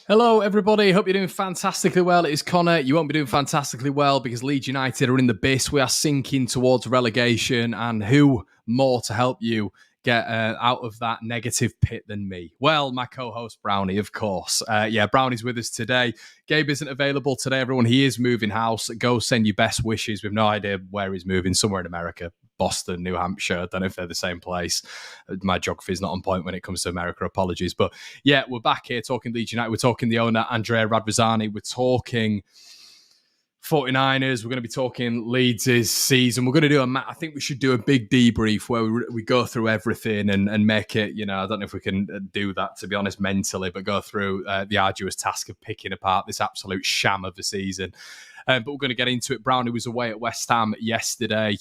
Hello, everybody. Hope you're doing fantastically well. It is Connor. You won't be doing fantastically well because Leeds United are in the abyss. We are sinking towards relegation, and who more to help you get out of that negative pit than me? Well, my co-host Brownie, of course. Brownie's with us today. Gabe isn't available today, everyone. He is moving house. Go send your best wishes. We've no idea where he's moving. Somewhere in America. Boston, New Hampshire. I don't know if they're the same place. My geography is not on point when it comes to America. Apologies. But yeah, we're back here talking Leeds United. We're talking the owner, Andrea Radrizzani. We're talking 49ers. We're going to be talking Leeds' season. We're going to do I think we should do a big debrief where we go through everything and make it, I don't know if we can do that, to be honest, mentally, but go through the arduous task of picking apart this absolute sham of the season. But we're going to get into it. Brownie was away at West Ham yesterday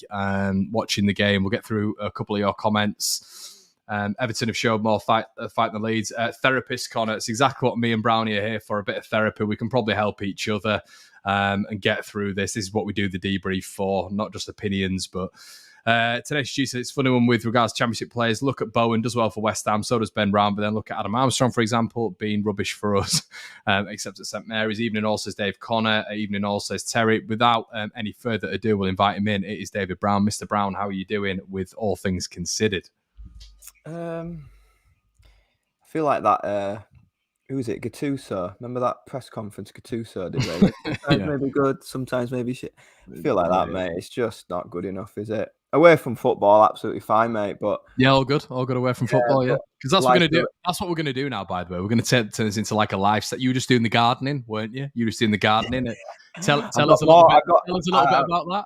watching the game. We'll get through a couple of your comments. Everton have showed more fight than Leeds. Therapist Connor, it's exactly what me and Brownie are here for, a bit of therapy. We can probably help each other and get through this. This is what we do the debrief for, not just opinions, but today's Tuesday, it's a funny one with regards to Championship players. Look at Bowen, does well for West Ham, so does Ben Brown, but then look at Adam Armstrong, for example, being rubbish for us, except at St Mary's. Evening all says Dave Connor, evening all says Terry. Without any further ado, we'll invite him in. It is David Brown. Mr. Brown, how are you doing with all things considered? I feel like that, who was it, Gattuso? Remember that press conference Gattuso did? Sometimes maybe good, sometimes maybe shit. I feel like that, mate. It's just not good enough, is it? Away from football, absolutely fine, mate. But yeah, all good away from football, because that's what we're gonna do. That's what we're gonna do now. By the way, we're gonna turn this into like a lifestyle. You were just doing the gardening, weren't you? You were just doing the gardening. Tell us a little bit about that.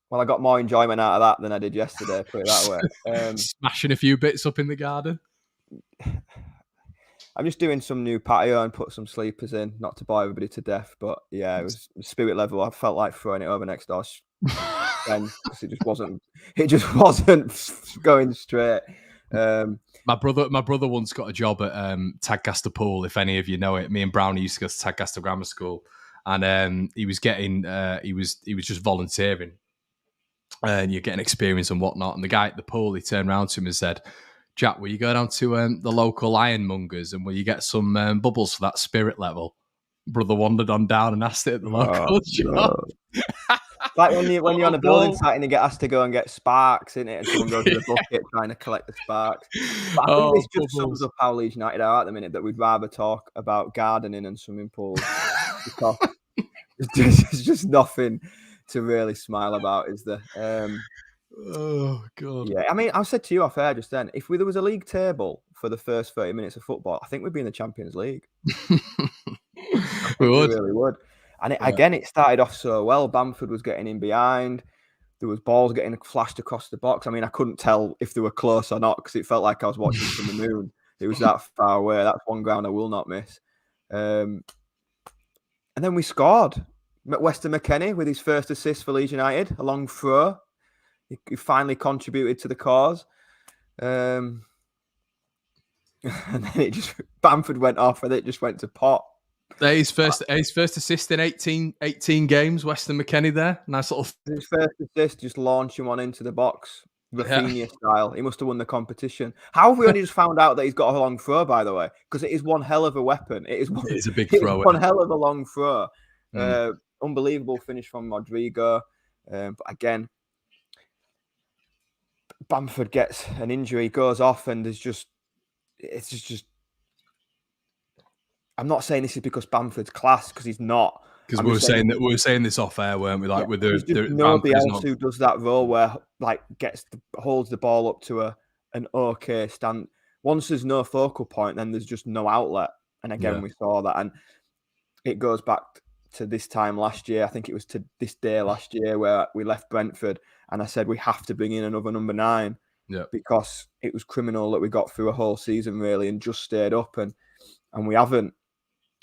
Well, I got more enjoyment out of that than I did yesterday. Put it that way. Smashing a few bits up in the garden. I'm just doing some new patio and put some sleepers in, not to bore everybody to death. But yeah, it was spirit level. I felt like throwing it over next door. Because it just wasn't going straight. My brother once got a job at Tadcaster Pool, if any of you know it. Me and Brownie used to go to Tadcaster Grammar School, and he was just volunteering, and you're getting experience and whatnot. And the guy at the pool, he turned around to him and said, "Jack, will you go down to the local ironmongers and will you get some bubbles for that spirit level?" Brother wandered on down and asked it at the local shop. It's like when you're on a building site and you get asked to go and get sparks in it, and someone goes to the bucket trying to collect the sparks. But I think this just sums up how Leeds United are at the minute, that we'd rather talk about gardening and swimming pools because there's just nothing to really smile about, is there? Oh God! Yeah, I mean, I said to you off air just then, if there was a league table for the first 30 minutes of football, I think we'd be in the Champions League. We really would. And it started off so well. Bamford was getting in behind. There was balls getting flashed across the box. I mean, I couldn't tell if they were close or not because it felt like I was watching from the moon. It was that far away. That's one ground I will not miss. And then we scored. Weston McKennie with his first assist for Leeds United, a long throw. He finally contributed to the cause. And then Bamford went off and it just went to pot. His first assist in 18 games, Weston McKennie there. Nice little... His first assist, just launching one into the box, Rafinha style. He must have won the competition. How have we only just found out that he's got a long throw, by the way? Because it is one hell of a weapon. It's a big throw. One hell of a long throw. Unbelievable finish from Rodrigo. But again, Bamford gets an injury, goes off, and it's just... I'm not saying this is because Bamford's class, because he's not. Because we were saying this off air, weren't we? Like with nobody else who does that role where like holds the ball up to an okay stand. Once there's no focal point, then there's just no outlet. And again, we saw that, and it goes back to this time last year. I think it was to this day last year where we left Brentford, and I said we have to bring in another number 9. Yeah, because it was criminal that we got through a whole season really and just stayed up, and we haven't.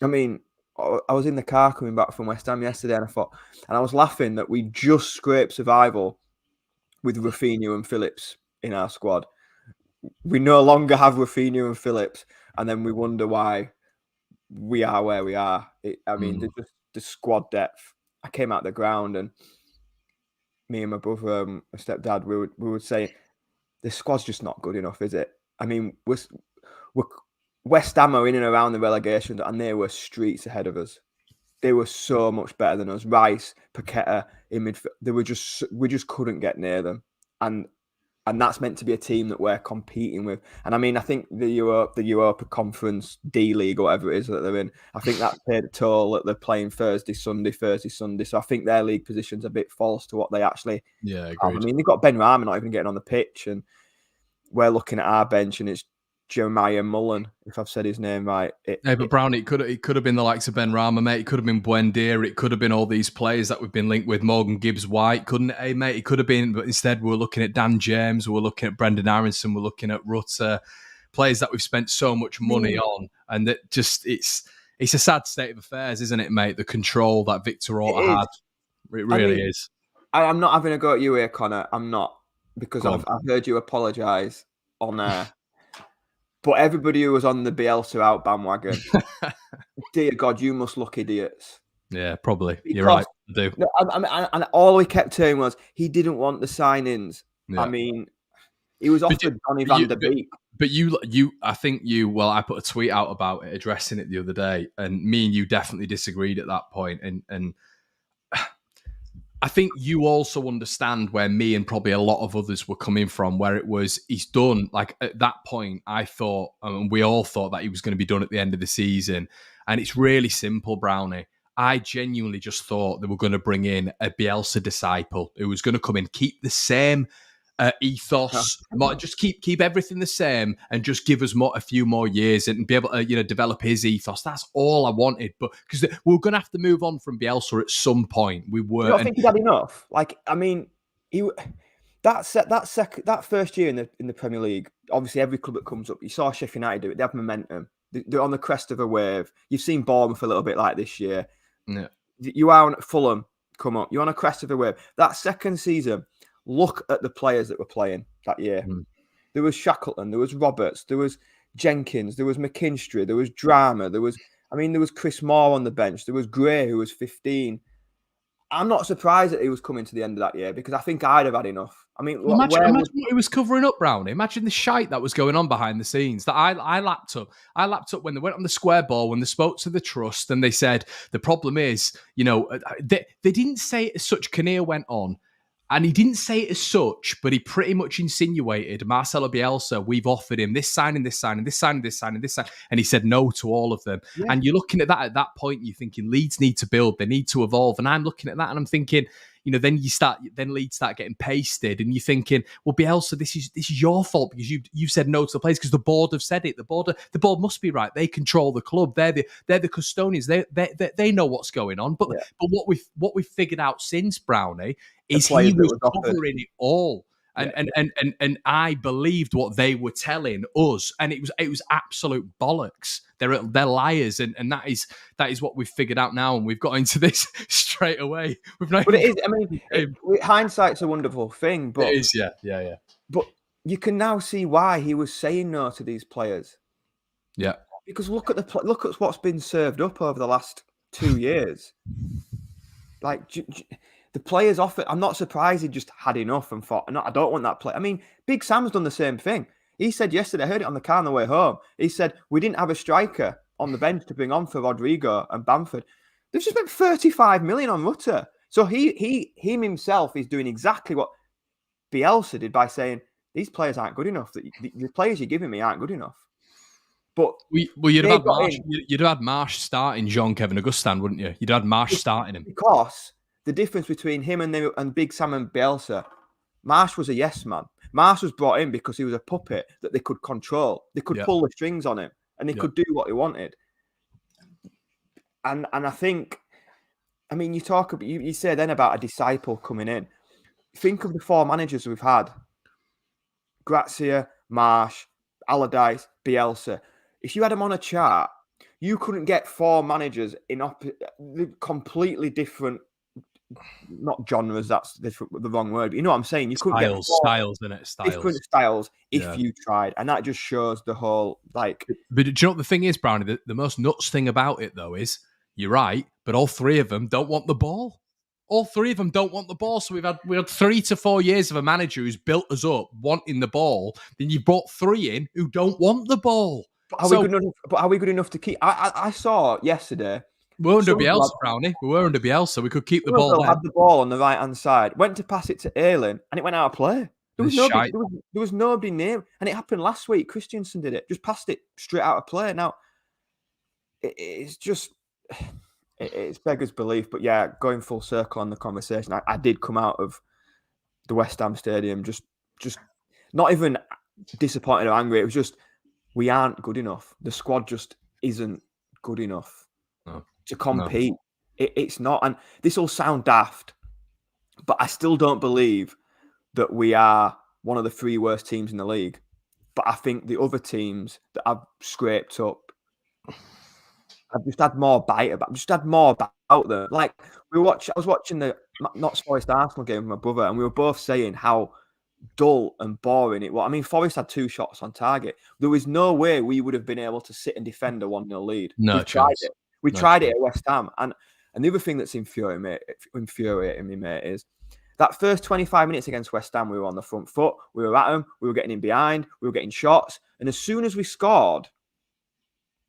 I mean, I was in the car coming back from West Ham yesterday, and I was laughing that we just scraped survival with Rafinha and Phillips in our squad. We no longer have Rafinha and Phillips, and then we wonder why we are where we are. The squad depth. I came out the ground, and me and my brother, my stepdad, we would say the squad's just not good enough, is it? I mean, we're West Ham are in and around the relegation, and they were streets ahead of us. They were so much better than us. Rice, Paqueta in midfield, we just couldn't get near them, and that's meant to be a team that we're competing with. And I mean, I think the Europa Conference D League or whatever it is that they're in, I think that paid a toll that they're playing Thursday, Sunday. So I think their league position's a bit false to what they actually. Yeah, have. agreed. I mean, they've got Ben Rahman not even getting on the pitch, and we're looking at our bench, and it's Jeremiah Mullen, if I've said his name right. But Brown, it could have been the likes of Ben Rama, mate. It could have been Buendia. It could have been all these players that we've been linked with, Morgan Gibbs-White, couldn't it, mate? It could have been, but instead we're looking at Dan James, we're looking at Brendan Aronson, we're looking at Rutter, players that we've spent so much money on, and that just it's a sad state of affairs, isn't it, mate? The control that Victor Orta had, it really is. I'm not having a go at you here, Connor. I'm not, because I've heard you apologise on air. But everybody who was on the Bielsa out bandwagon, dear God, you must look idiots. Yeah, probably. Because, you're right. I do. And all we kept saying was he didn't want the signings. Yeah. I mean, he was offered Donny van der Beek. But I think I put a tweet out about it, addressing it the other day, and me and you definitely disagreed at that point. And I think you also understand where me and probably a lot of others were coming from, where it was, he's done. Like at that point, I thought, and we all thought that he was going to be done at the end of the season. And it's really simple, Brownie. I genuinely just thought they were going to bring in a Bielsa disciple who was going to come in, keep the same ethos, just keep everything the same, and just give us a few more years and be able to develop his ethos. That's all I wanted. But because we were going to have to move on from Bielsa at some point, we were. You don't think he'd had enough? Like, I mean, that first year in the Premier League, obviously every club that comes up, you saw Sheffield United do it. They have momentum. They're on the crest of a wave. You've seen Bournemouth a little bit like this year. Yeah. You are on Fulham. Come up. You're on a crest of a wave. That second season. Look at the players that were playing that year. There was Shackleton, there was Roberts, there was Jenkins, there was McKinstry, there was Drama, there was Chris Moore on the bench, there was Gray, who was 15. I'm not surprised that he was coming to the end of that year, because I think I'd have had enough. I mean, imagine what he was covering up, Brownie. Imagine the shite that was going on behind the scenes that I lapped up. I lapped up when they went on the square ball, when they spoke to the trust, and they said the problem is, they didn't say it as such. Kinnear went on. And he didn't say it as such, but he pretty much insinuated, Marcelo Bielsa, we've offered him this signing, this signing, this signing, this signing, this signing. And he said no to all of them. Yeah. And you're looking at that point, you're thinking Leeds need to build, they need to evolve. And I'm looking at that and I'm thinking, then Leeds start getting pasted, and you're thinking, well, Bielsa, this is your fault because you've said no to the players because the board have said it. The board must be right. They control the club. They're the custodians. They know what's going on. But what we've figured out since, Brownie, is he was covering it all. And I believed what they were telling us, and it was absolute bollocks. They're liars, and that is what we've figured out now, and we've got into this straight away. But it is. I mean, hindsight's a wonderful thing, but it is. Yeah. But you can now see why he was saying no to these players. Yeah, because look at what's been served up over the last 2 years. Like. The players offered. I'm not surprised he just had enough and thought, no, I don't want that play. I mean, Big Sam's done the same thing. He said yesterday, I heard it on the car on the way home. He said, we didn't have a striker on the bench to bring on for Rodrigo and Bamford. They've just spent 35 million on Rutter. So he himself is doing exactly what Bielsa did by saying, these players aren't good enough. The players you're giving me aren't good enough. But you'd have had Marsh starting Jean-Kevin Augustin, wouldn't you? You'd have had Marsh starting him. Because the difference between him and Big Sam and Bielsa, Marsh was a yes man. Marsh was brought in because he was a puppet that they could control. They could pull the strings on him, and they could do what he wanted. And I think, I mean, you say then about a disciple coming in. Think of the 4 managers we've had: Grazia, Marsh, Allardyce, Bielsa. If you had them on a chart, you couldn't get 4 managers in completely different. Not genres, that's the wrong word, but you know what I'm saying? You couldn't get styles, innit? Different styles if you tried. And that just shows the whole, like... But do you know what the thing is, Brownie? The most nuts thing about it, though, is, you're right, but all 3 of them don't want the ball. All 3 of them don't want the ball. So we had 3 to 4 years of a manager who's built us up wanting the ball. Then you brought 3 in who don't want the ball. But are we good enough to keep? I saw yesterday. We were under Bielsa, Brownie. We were under Bielsa. We could keep the ball. Had the ball on the right hand side. Went to pass it to Ayling, and it went out of play. There was nobody near, and it happened last week. Christensen did it. Just passed it straight out of play. Now, it's just it's beggars belief. But yeah, going full circle on the conversation, I did come out of the West Ham Stadium just not even disappointed or angry. It was just we aren't good enough. The squad just isn't good enough to compete. No. It's not. And this will sound daft, but I still don't believe that we are one of the 3 worst teams in the league. But I think the other teams that I've scraped up, I've just had more bite about. I've just had more about them. Like I was watching the Notts Forest Arsenal game with my brother, and we were both saying how dull and boring it was. I mean, Forest had 2 shots on target. There was no way we would have been able to sit and defend a 1-0 lead. No chance. We tried it at West Ham. And the other thing that's infuriating me, mate, is that first 25 minutes against West Ham, we were on the front foot. We were at them. We were getting in behind. We were getting shots. And as soon as we scored,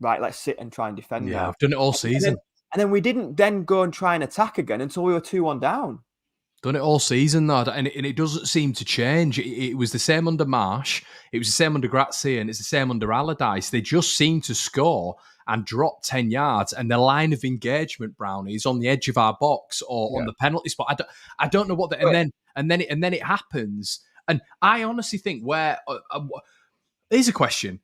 right, let's sit and try and defend now. Yeah, I've done it all season. And then we didn't then go and try and attack again until we were 2-1 down. Done it all season, though, and it doesn't seem to change. It was the same under Marsh, it was the same under Grazia, and it's the same under Allardyce. They just seem to score and drop 10 yards, and the line of engagement, Brownie, is on the edge of our box or on the penalty spot. I don't know what and then it happens. And I honestly think here's a question: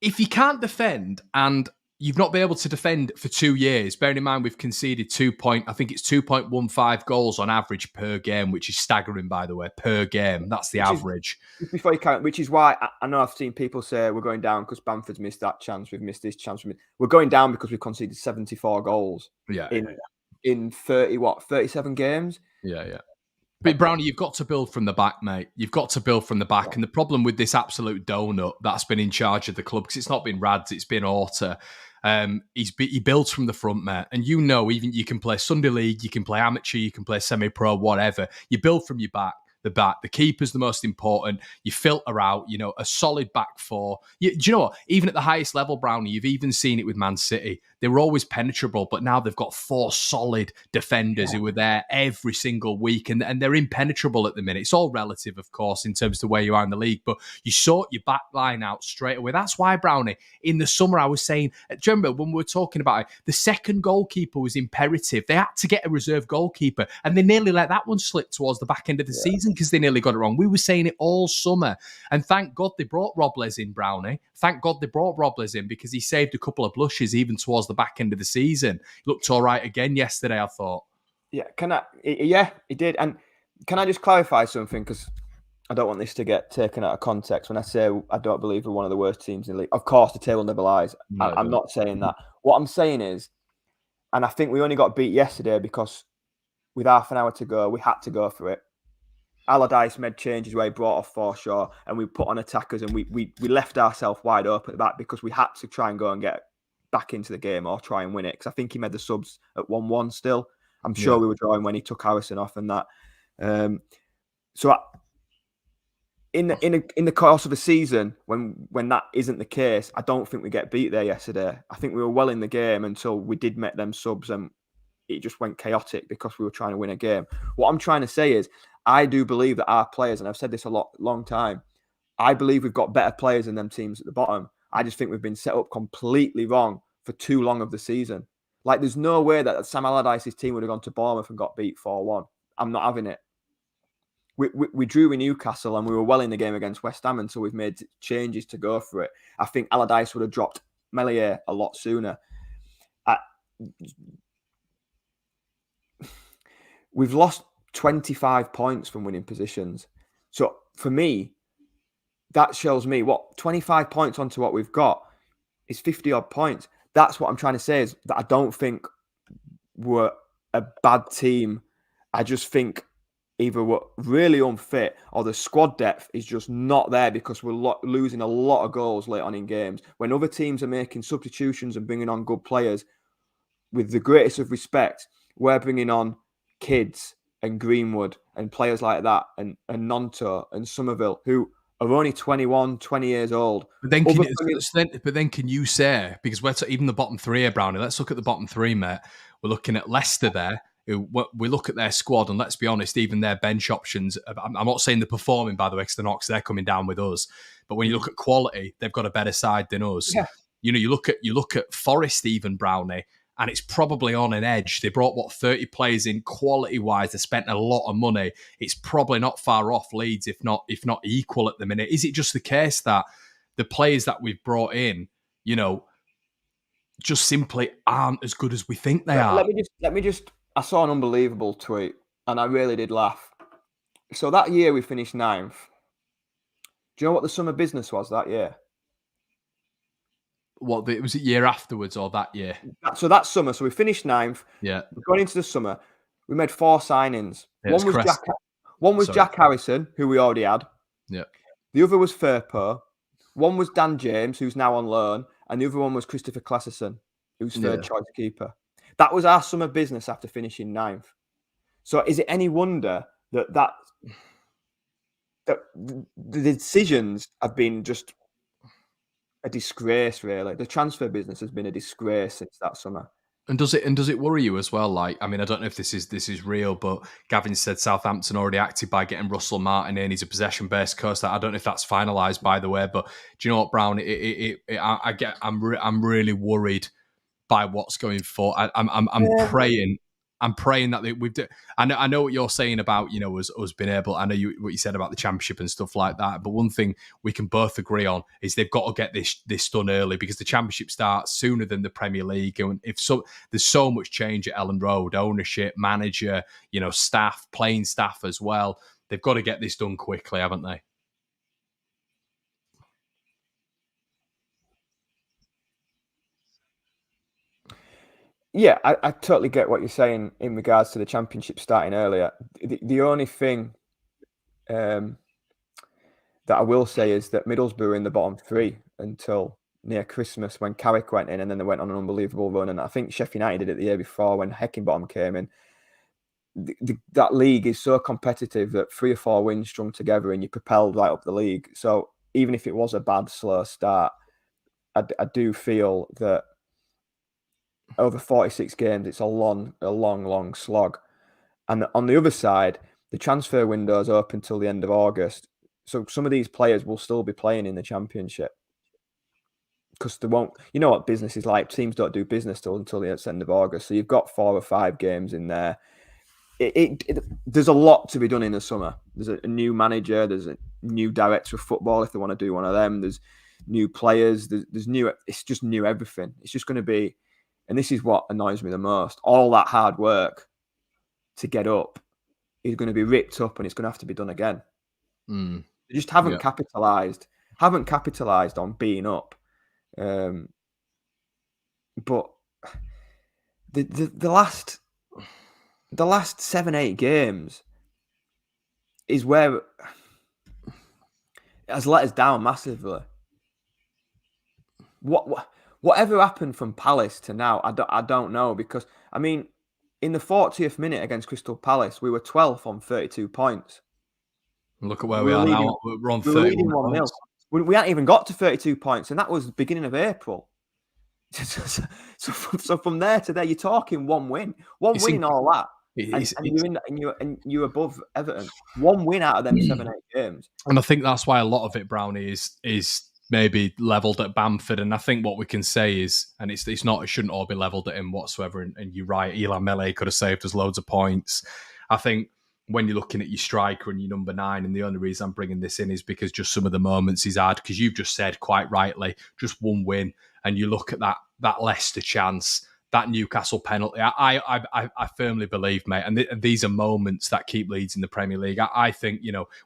if you can't defend and you've not been able to defend for 2 years, bearing in mind we've conceded 2.15 goals on average per game, which is staggering, by the way, per game. That's the average. Before you count, which is why I know I've seen people say we're going down because Bamford's missed that chance, we've missed this chance. We're going down because we've conceded 74 goals in 37 games? Yeah. But Brownie, you've got to build from the back, mate. You've got to build from the back. And the problem with this absolute donut that's been in charge of the club, because it's not been Rads, it's been Orta. He builds from the front, mate. And even you can play Sunday League, you can play amateur, you can play semi-pro, whatever. You build from your back. The keeper's the most important. You filter out, a solid back 4. Do you know what? Even at the highest level, Brownie, you've even seen it with Man City. They were always penetrable, but now they've got 4 solid defenders who are there every single week, and they're impenetrable at the minute. It's all relative, of course, in terms of where you are in the league, but you sort your back line out straight away. That's why, Brownie, in the summer I was saying, do you remember when we were talking about it, the second goalkeeper was imperative. They had to get a reserve goalkeeper, and they nearly let that one slip towards the back end of the season because they nearly got it wrong. We were saying it all summer, and thank God they brought Robles in, Brownie. Thank God they brought Robles in because he saved a couple of blushes even towards the back end of the season. He looked all right again yesterday, I thought. Yeah, he did. And can I just clarify something? Because I don't want this to get taken out of context. When I say I don't believe we're one of the worst teams in the league, of course, the table never lies. I'm not saying that. What I'm saying is, and I think we only got beat yesterday because with half an hour to go, we had to go for it. Allardyce made changes where he brought off Forshaw and we put on attackers, and we left ourselves wide open at the back because we had to try and go and get back into the game or try and win it. Because I think he made the subs at 1-1 still. I'm sure we were drawing when he took Harrison off and that. In the course of a season, when that isn't the case, I don't think we get beat there yesterday. I think we were well in the game until we did make them subs, and it just went chaotic because we were trying to win a game. What I'm trying to say is, I do believe that our players, and I've said this long time, I believe we've got better players than them teams at the bottom. I just think we've been set up completely wrong for too long of the season. Like, there's no way that Sam Allardyce's team would have gone to Bournemouth and got beat 4-1. I'm not having it. We drew with Newcastle and we were well in the game against West Ham until we've made changes to go for it. I think Allardyce would have dropped Melier a lot sooner. We've lost 25 points from winning positions. So for me, that shows me 25 points onto what we've got is 50 odd points. That's what I'm trying to say, is that I don't think we're a bad team. I just think either we're really unfit or the squad depth is just not there because we're losing a lot of goals late on in games. When other teams are making substitutions and bringing on good players, with the greatest of respect, we're bringing on kids and Greenwood and players like that and Nonto and Somerville who are only 21, 20 years old. But then can you say, because we're even the bottom three here, Brownie, let's look at the bottom three, mate. We're looking at Leicester there. We look at their squad, and let's be honest, even their bench options, I'm not saying they're performing, by the way, because they're not, because they're coming down with us. But when you look at quality, they've got a better side than us. Yeah. You look at Forest, even, Brownie, and it's probably on an edge. They brought 30 players in quality wise. They spent a lot of money. It's probably not far off Leeds, if not equal at the minute. Is it just the case that the players that we've brought in, just simply aren't as good as we think they are? Let me just. I saw an unbelievable tweet, and I really did laugh. So that year we finished 9th. Do you know what the summer business was that year? What, was it year afterwards or that year? So that summer, so we finished 9th. Yeah. Going into the summer, we made 4 signings. Yeah, one was Jack Harrison, who we already had. Yeah. The other was Firpo. One was Dan James, who's now on loan, and the other one was Christopher Classerson, who's third choice keeper. That was our summer business after finishing 9th. So is it any wonder that the decisions have been just a disgrace, really? The transfer business has been a disgrace since that summer. And does it worry you as well? Like, I mean, I don't know if this is real, but Gavin said Southampton already acted by getting Russell Martin in. He's a possession-based coach. I don't know if that's finalised, by the way. But do you know what, Brown? I'm really worried by what's going forward. I'm praying that we've. I know what you're saying about us being able. I know what you said about the championship and stuff like that. But one thing we can both agree on is they've got to get this done early, because the championship starts sooner than the Premier League. And there's so much change at Ellen Road, ownership, manager, staff, playing staff as well. They've got to get this done quickly, haven't they? Yeah, I totally get what you're saying in regards to the championship starting earlier. The only thing that I will say is that Middlesbrough were in the bottom 3 until near Christmas, when Carrick went in, and then they went on an unbelievable run. And I think Sheffield United did it the year before when Heckingbottom came in. That league is so competitive that 3 or 4 wins strung together and you're propelled right up the league. So even if it was a bad, slow start, I do feel that over 46 games, it's a long slog. And on the other side, the transfer window is open till the end of August. So some of these players will still be playing in the Championship, because they won't. You know what business is like. Teams don't do business until the end of August. So you've got 4 or 5 games in there. There's a lot to be done in the summer. There's a new manager. There's a new director of football if they want to do one of them. There's new players. There's new. It's just new everything. It's just going to be. And this is what annoys me the most. All that hard work to get up is going to be ripped up, and it's going to have to be done again. They just haven't capitalised. Haven't capitalised on being up. But the last 7-8 games is where it has let us down massively. Whatever happened from Palace to now, I don't know, because I mean, in the 40th minute against Crystal Palace, we were 12th on 32 points. Look at where we are now. We're on 31 points. We hadn't even got to 32 points, and that was the beginning of April. So from there to there, you're talking one win in all that, and you're above Everton. One win out of them 7-8 games, and I think that's why a lot of it, Brownie, is maybe levelled at Bamford. And I think what we can say is, and it shouldn't all be levelled at him whatsoever. And you're right, Eli Mele could have saved us loads of points. I think when you're looking at your striker and your number 9, and the only reason I'm bringing this in is because just some of the moments he's had, because you've just said quite rightly, just one win, and you look at that Leicester chance, that Newcastle penalty. I firmly believe, mate, and these are moments that keep Leeds in the Premier League. I think,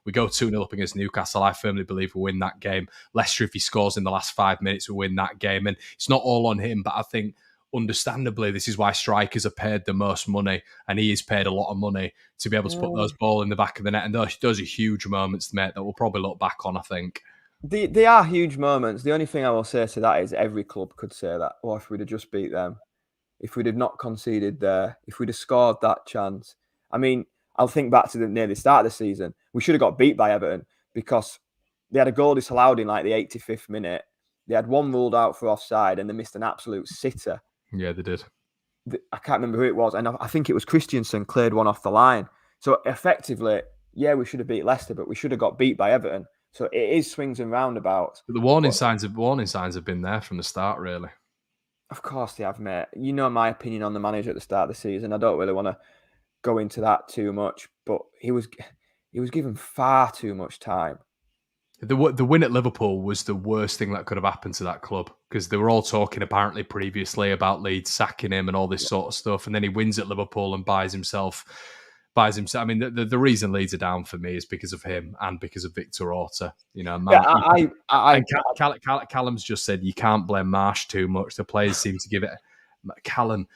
we go 2-0 up against Newcastle. I firmly believe we win that game. Leicester, if he scores in the last 5 minutes, we win that game. And it's not all on him, but I think, understandably, this is why strikers are paid the most money, and he is paid a lot of money to be able to put those balls in the back of the net. And those are huge moments, mate, that we'll probably look back on, I think. They are huge moments. The only thing I will say to that is every club could say that. Or if we'd have just beat them, if we'd have not conceded there, if we'd have scored that chance. I mean, I'll think back to near the start of the season. We should have got beat by Everton, because They had a goal disallowed in like the 85th minute. They had one ruled out for offside, and they missed an absolute sitter. Yeah, they did. I can't remember who it was, and I think it was Christensen cleared one off the line. So effectively, yeah, we should have beat Leicester, but we should have got beat by Everton. So it is swings and roundabouts. But the warning signs have been there from the start, really. Of course they have, mate. You know my opinion on the manager at the start of the season. I don't really want to go into that too much, but he was given far too much time. The win at Liverpool was the worst thing that could have happened to that club, because they were all talking apparently previously about Leeds sacking him and all this sort of stuff, and then he wins at Liverpool and buys himself. I mean, the reason Leeds are down for me is because of him and because of Victor Orta. You know, Callum's just said you can't blame Marsh too much. The players seem to give it. Callum,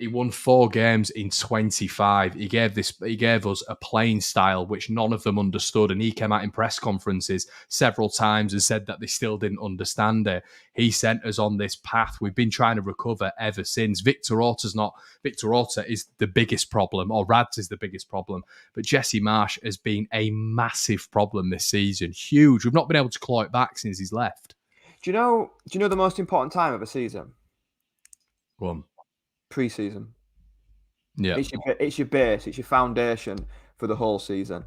he won 4 games in 25. He gave us a playing style which none of them understood, and he came out in press conferences several times and said that they still didn't understand it. He sent us on this path. We've been trying to recover ever since. Victor Orta is the biggest problem, or Rads is the biggest problem, but Jesse Marsh has been a massive problem this season. Huge. We've not been able to claw it back since he's left. Do you know the most important time of a season? Pre-season. Yeah, it's your base, it's your foundation for the whole season.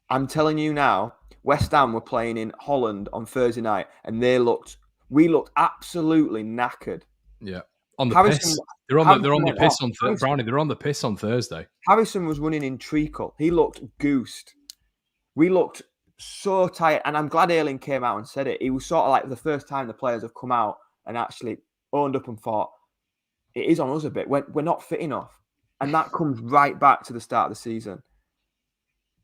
I'm telling you now, West Ham were playing in Holland on Thursday night, and we looked absolutely knackered. Yeah, on the piss. They're on the piss on Thursday. Brownie, they're on the piss on Thursday. Harrison was running in treacle. He looked goosed. We looked so tired, and I'm glad Ayling came out and said it. It was sort of like the first time the players have come out and actually owned up and thought, it is on us a bit. We're not fit enough. And that comes right back to the start of the season.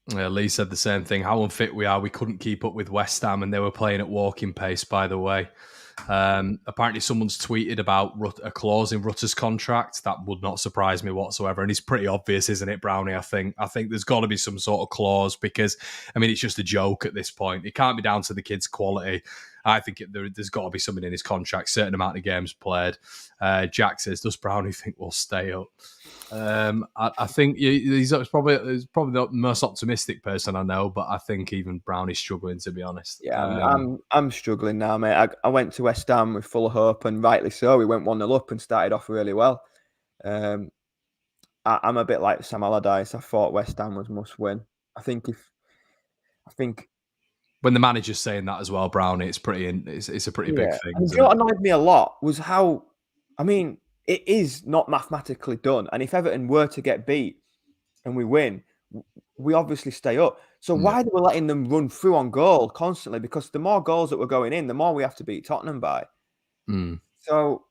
Yeah, Lee said the same thing. How unfit we are. We couldn't keep up with West Ham, and they were playing at walking pace, by the way. Apparently someone's tweeted about a clause in Rutter's contract. That would not surprise me whatsoever. And it's pretty obvious, isn't it, Brownie? I think there's got to be some sort of clause, because, I mean, it's just a joke at this point. It can't be down to the kid's quality. I think there's got to be something in his contract, certain amount of games played. Jack says, does Brownie think we'll stay up? I think he's probably the most optimistic person I know, but I think even Brownie's struggling, to be honest. Yeah, I'm struggling now, mate. I went to West Ham with full hope, and rightly so. We went 1-0 up and started off really well. I'm a bit like Sam Allardyce. I thought West Ham was must win. I think when the manager's saying that as well, Brownie, it's a pretty big thing. And what annoyed me a lot was how, I mean, it is not mathematically done. And if Everton were to get beat and we win, we obviously stay up. So why are we letting them run through on goal constantly? Because the more goals that were going in, the more we have to beat Tottenham by. So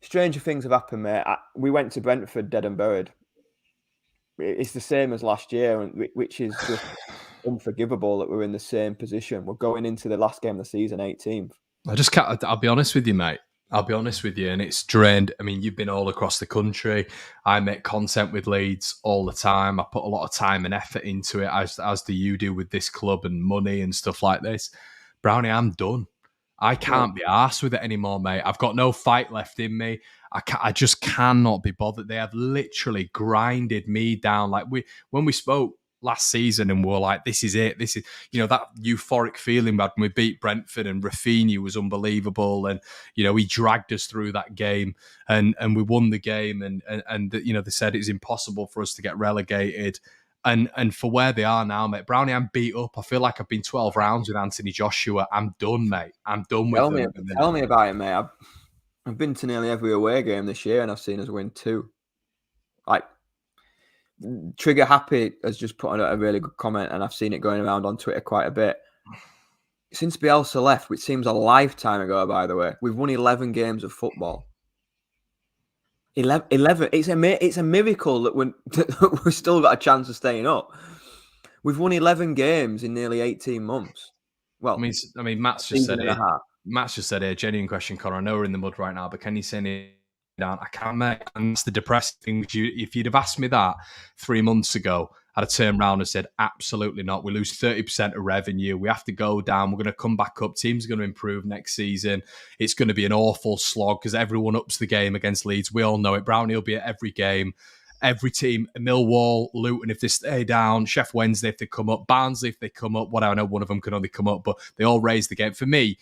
stranger things have happened, mate. We went to Brentford dead and buried. It's the same as last year, which is just unforgivable that we're in the same position. We're going into the last game of the season, 18th. I just can't. I'll be honest with you, mate. I'll be honest with you, and it's drained. I mean, you've been all across the country. I make content with Leeds all the time. I put a lot of time and effort into it, as do you do with this club and money and stuff like this. Brownie, I'm done. I can't be arsed with it anymore, mate. I've got no fight left in me. I just cannot be bothered. They have literally grinded me down. Like when we spoke last season and we're like, this is it. This is, that euphoric feeling when we beat Brentford, and Rafinha was unbelievable. And, he dragged us through that game and we won the game. And they said it's impossible for us to get relegated. And for where they are now, mate, Brownie, I'm beat up. I feel like I've been 12 rounds with Anthony Joshua. I'm done, mate. I'm done with them. Tell me about it, mate. I've been to nearly every away game this year, and I've seen us win 2. Like, Trigger Happy has just put on a really good comment, and I've seen it going around on Twitter quite a bit. Since Bielsa left, which seems a lifetime ago, by the way, we've won 11 games of football. 11. It's a miracle that we've still got a chance of staying up. We've won 11 games in nearly 18 months. Well, I mean, Matt's just said it. Matt's just said it. Genuine question, Connor. I know we're in the mud right now, but can you send it down? I can't, mate. And that's the depressing thing. If you'd have asked me that 3 months ago, I'd have turned around and said, absolutely not. We lose 30% of revenue. We have to go down. We're going to come back up. Teams are going to improve next season. It's going to be an awful slog because everyone ups the game against Leeds. We all know it. Brownie will be at every game. every team, Millwall, Luton, if they stay down, Sheffield Wednesday, if they come up, Barnsley, if they come up, whatever. I know one of them can only come up, but they all raise the game. For me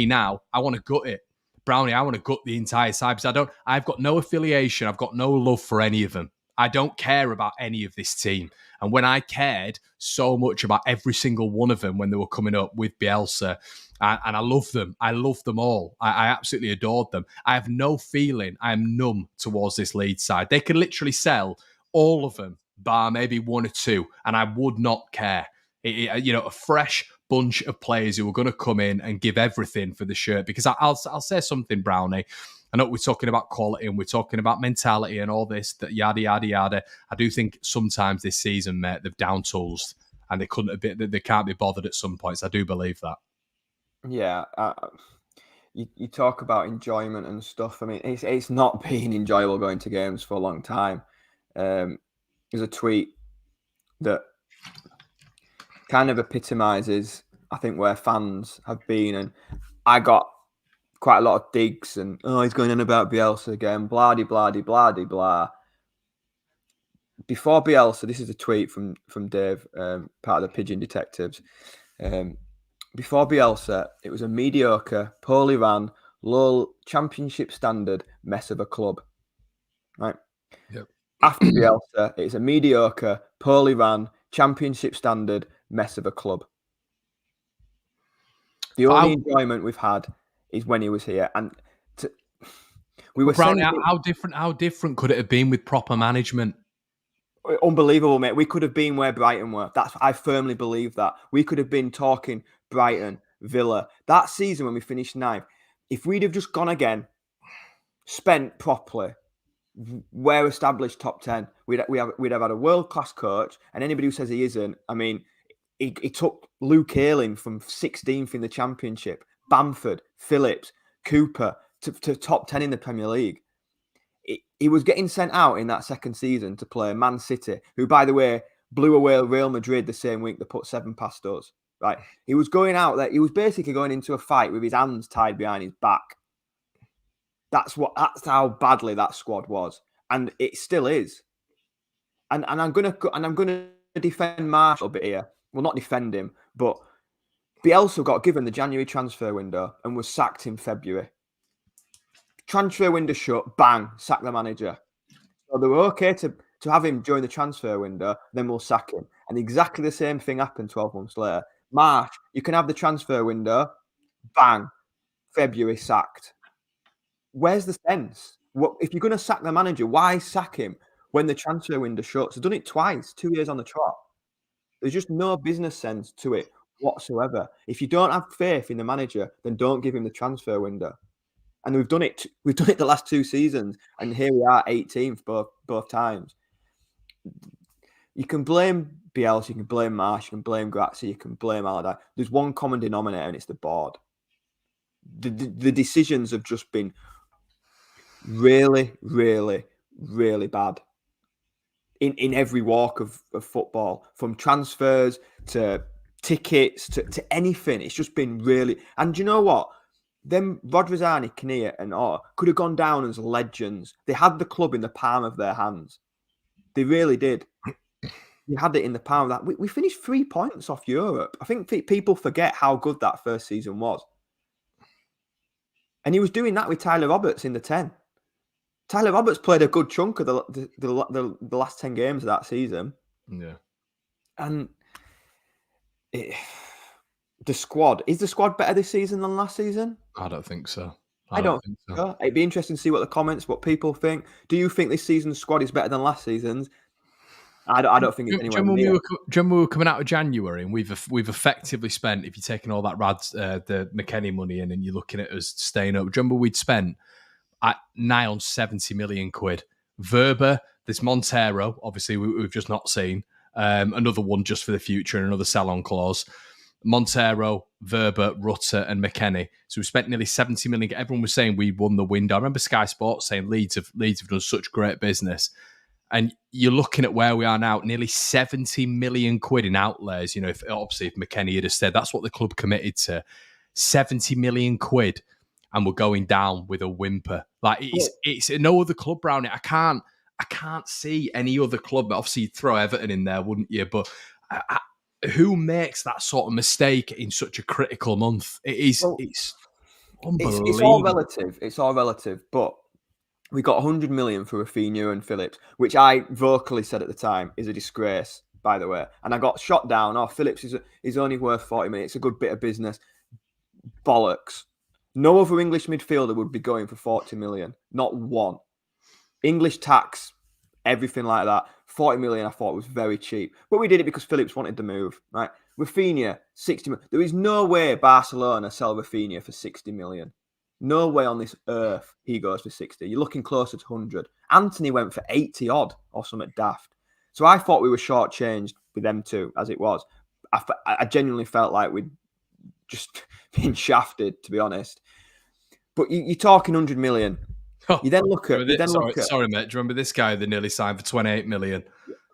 now, I want to gut it. Brownie, I want to gut the entire side because I've got no affiliation. I've got no love for any of them. I don't care about any of this team. And when I cared so much about every single one of them when they were coming up with Bielsa, and I love them. I love them all. I absolutely adored them. I have no feeling. I am numb towards this Leeds side. They could literally sell all of them, bar maybe one or two, and I would not care. A fresh bunch of players who are going to come in and give everything for the shirt. Because I'll say something, Brownie. I know we're talking about quality and we're talking about mentality and all this, that yada, yada, yada. I do think sometimes this season, mate, they've down tools and they can't be bothered at some points. I do believe that. Yeah, you talk about enjoyment and stuff. I mean, it's not been enjoyable going to games for a long time. There's a tweet that kind of epitomizes, I think, where fans have been, and I got quite a lot of digs and he's going on about Bielsa again, blah de blah de blah de blah. Before Bielsa, this is a tweet from Dave, part of the Pigeon Detectives. Before Bielsa, it was a mediocre, poorly ran, low championship standard mess of a club. Right? Yep. After Bielsa, it's a mediocre, poorly ran, championship standard mess of a club. The only enjoyment we've had is when he was here. And we were Brownie, how different could it have been with proper management? Unbelievable, mate. We could have been where Brighton were. I firmly believe that. We could have been talking Brighton, Villa. That season when we finished ninth, if we'd have just gone again, spent properly, we're established top 10, we'd have had a world-class coach, and anybody who says he isn't, I mean, he took Luke Ayling from 16th in the Championship, Bamford, Phillips, Cooper, to top 10 in the Premier League. He was getting sent out in that second season to play Man City, who, by the way, blew away Real Madrid the same week they put 7 past us. Right? He was going out there. He was basically going into a fight with his hands tied behind his back. That's how badly that squad was, and it still is. And I'm gonna defend Marsh a bit here. Well, not defend him, but Bielsa got given the January transfer window and was sacked in February. Transfer window shut, bang, sack the manager. So they were okay to have him during the transfer window, then we'll sack him. And exactly the same thing happened 12 months later. March, you can have the transfer window, bang, February sacked. Where's the sense? If you're going to sack the manager, why sack him when the transfer window shuts? They've done it twice, 2 years on the trot. There's just no business sense to it whatsoever. If you don't have faith in the manager, then don't give him the transfer window. And we've done it. We've done it the last 2 seasons, and here we are, 18th both times. You can blame Bielsa, you can blame Marsh, you can blame Grazia, you can blame Allardyce. There's one common denominator, and it's the board. The decisions have just been really, really, really bad in every walk of football, from transfers to tickets to anything. It's just been really. And do you know what? Them Radrizzani, Kinnear, and could have gone down as legends. They had the club in the palm of their hands. They really did. They had it in the palm of that. We finished 3 points off Europe. I think people forget how good that first season was. And he was doing that with Tyler Roberts in the 10. Tyler Roberts played a good chunk of the last 10 games of that season. Yeah. And the squad better this season than last season? I don't think so. I don't think so. It'd be interesting to see what people think. Do you think this season's squad is better than last season's? I don't think it's anywhere near. Do you remember we were coming out of January and we've effectively spent, if you're taking all that the McKennie money in and you're looking at us staying up, do you remember we'd spent at nigh on 70 million quid. Verba, this Montero, obviously we've just not seen. Another one just for the future and another sell-on clause. Montero, Verba, Rutter and McKennie. So we spent nearly 70 million. Everyone was saying we won the window. I remember Sky Sports saying Leeds have done such great business. And you're looking at where we are now, nearly 70 million quid in outlays. You know, if McKennie had said that's what the club committed to, 70 million quid, and we're going down with a whimper. Like it's no other club, Brownie. I can't. I can't see any other club. Obviously, you'd throw Everton in there, wouldn't you? But who makes that sort of mistake in such a critical month? It's unbelievable. It's all relative. It's all relative. But we got 100 million for Rafinha and Phillips, which I vocally said at the time is a disgrace, by the way. And I got shot down. Oh, Phillips is only worth 40 million. It's a good bit of business. Bollocks. No other English midfielder would be going for 40 million. Not one. English tax, everything like that. 40 million I thought was very cheap. But we did it because Phillips wanted the move, right? Rafinha, 60 million. There is no way Barcelona sell Rafinha for 60 million. No way on this earth he goes for 60. You're looking closer to 100. Anthony went for 80 odd or something daft. So I thought we were shortchanged with them two as it was. I genuinely felt like we'd just been shafted, to be honest. But you're talking 100 million. You then look at... Sorry, mate. Do you remember this guy they nearly signed for 28 million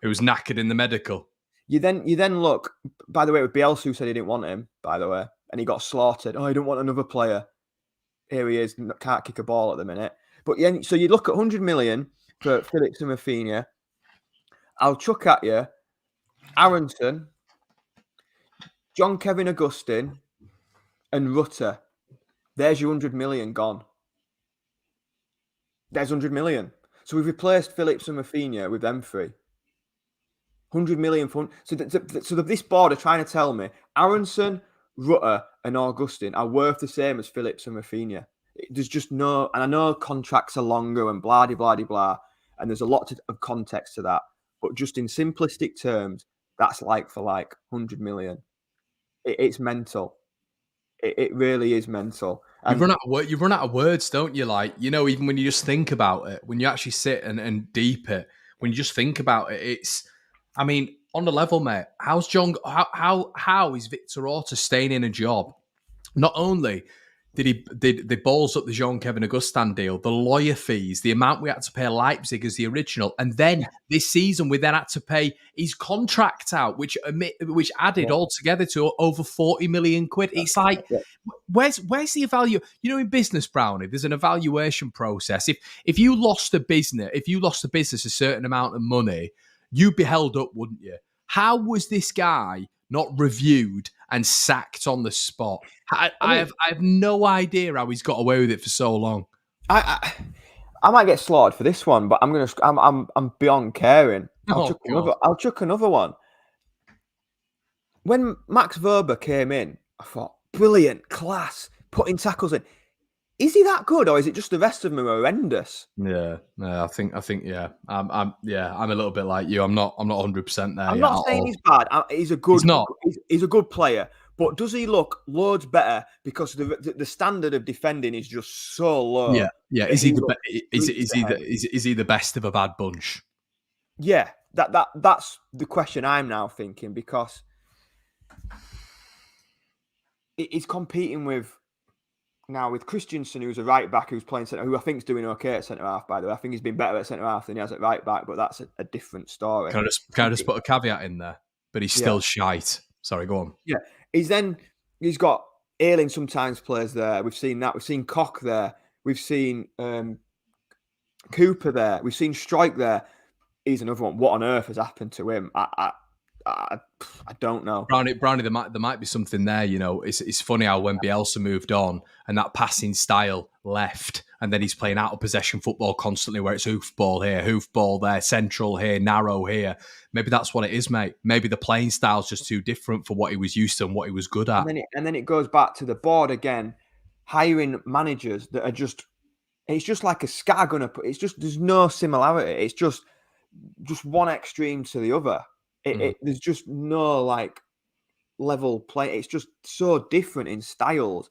who was knackered in the medical? You then look... By the way, it was Bielsa who said he didn't want him, by the way. And he got slaughtered. Oh, I don't want another player. Here he is. Can't kick a ball at the minute. But yeah, so you look at 100 million for Phillips and Rafinha. I'll chuck at you Aronson, John Kevin Augustin, and Rutter. There's your 100 million gone. There's 100 million. So we've replaced Phillips and Rafinha with them three. 100 million for... So this board are trying to tell me Aronson, Rutter, and Augustin are worth the same as Phillips and Rafinha. There's just no... And I know contracts are longer and blah, blah, blah, blah. And there's a lot of context to that. But just in simplistic terms, that's like for like 100 million. It's mental. It really is mental. And You run out of words, don't you? Like, you know, even when you just think about it, when you actually sit and deep it, when you just think about it, it's... I mean, on the level, mate, how is Victor Orta staying in a job? Not only did they balls up the Jean-Kevin Augustin deal, the lawyer fees, the amount we had to pay Leipzig as the original, and then this season we then had to pay his contract out, which added altogether to over 40 million quid. It's like, where's the value? You know, in business, Brownie, there's an evaluation process. If you lost a business a certain amount of money, you'd be held up, wouldn't you? How was this guy not reviewed and sacked on the spot? I have no idea how he's got away with it for so long. I might get slaughtered for this one, but I'm beyond caring. I'll chuck another one. When Max Verber came in, I thought, brilliant, class, putting tackles in. Is he that good, or is it just the rest of them are horrendous? Yeah, I think, yeah. I'm a little bit like you. I'm not 100% there. I'm not saying he's bad. He's a good. He's a good player, but does he look loads better because the standard of defending is just so low? Yeah. Is he the best of a bad bunch? Yeah, that's the question I'm now thinking, because he's competing with Christensen, who's a right back who's playing centre, who I think is doing okay at centre half, by the way. I think he's been better at centre half than he has at right back, but that's a different story. Can I just put a caveat in there? But he's still shite. Sorry, go on. Yeah, he's got Ayling sometimes plays there. We've seen that. We've seen Koch there. We've seen Cooper there. We've seen Strike there. He's another one. What on earth has happened to him? I don't know. Brownie, there might be something there. You know, it's funny how when Bielsa moved on and that passing style left, and then he's playing out of possession football constantly, where it's hoofball here, hoofball there, central here, narrow here. Maybe that's what it is, mate. Maybe the playing style's just too different for what he was used to and what he was good at. And then it goes back to the board again, hiring managers that are just... It's just like a scattergunner. It's just, there's no similarity. It's just one extreme to the other. There's just no like level play. It's just so different in styles.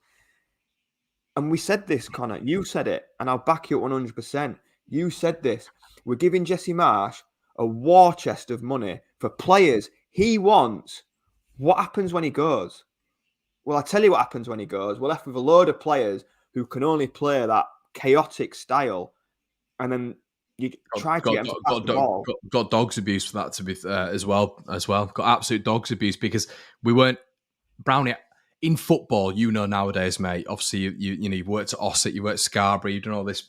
And we said this, Connor. You said it, and I'll back you up 100%. You said this. We're giving Jesse Marsh a war chest of money for players he wants. What happens when he goes? Well, I'll tell you what happens when he goes. We're left with a load of players who can only play that chaotic style, and then you try to get them to pass the ball. Got dogs abuse for that, to be as well. Got absolute dogs abuse because we weren't... Brownie, in football, nowadays, mate. Obviously, you've worked at Ossett, you worked at Scarborough, you've done all this,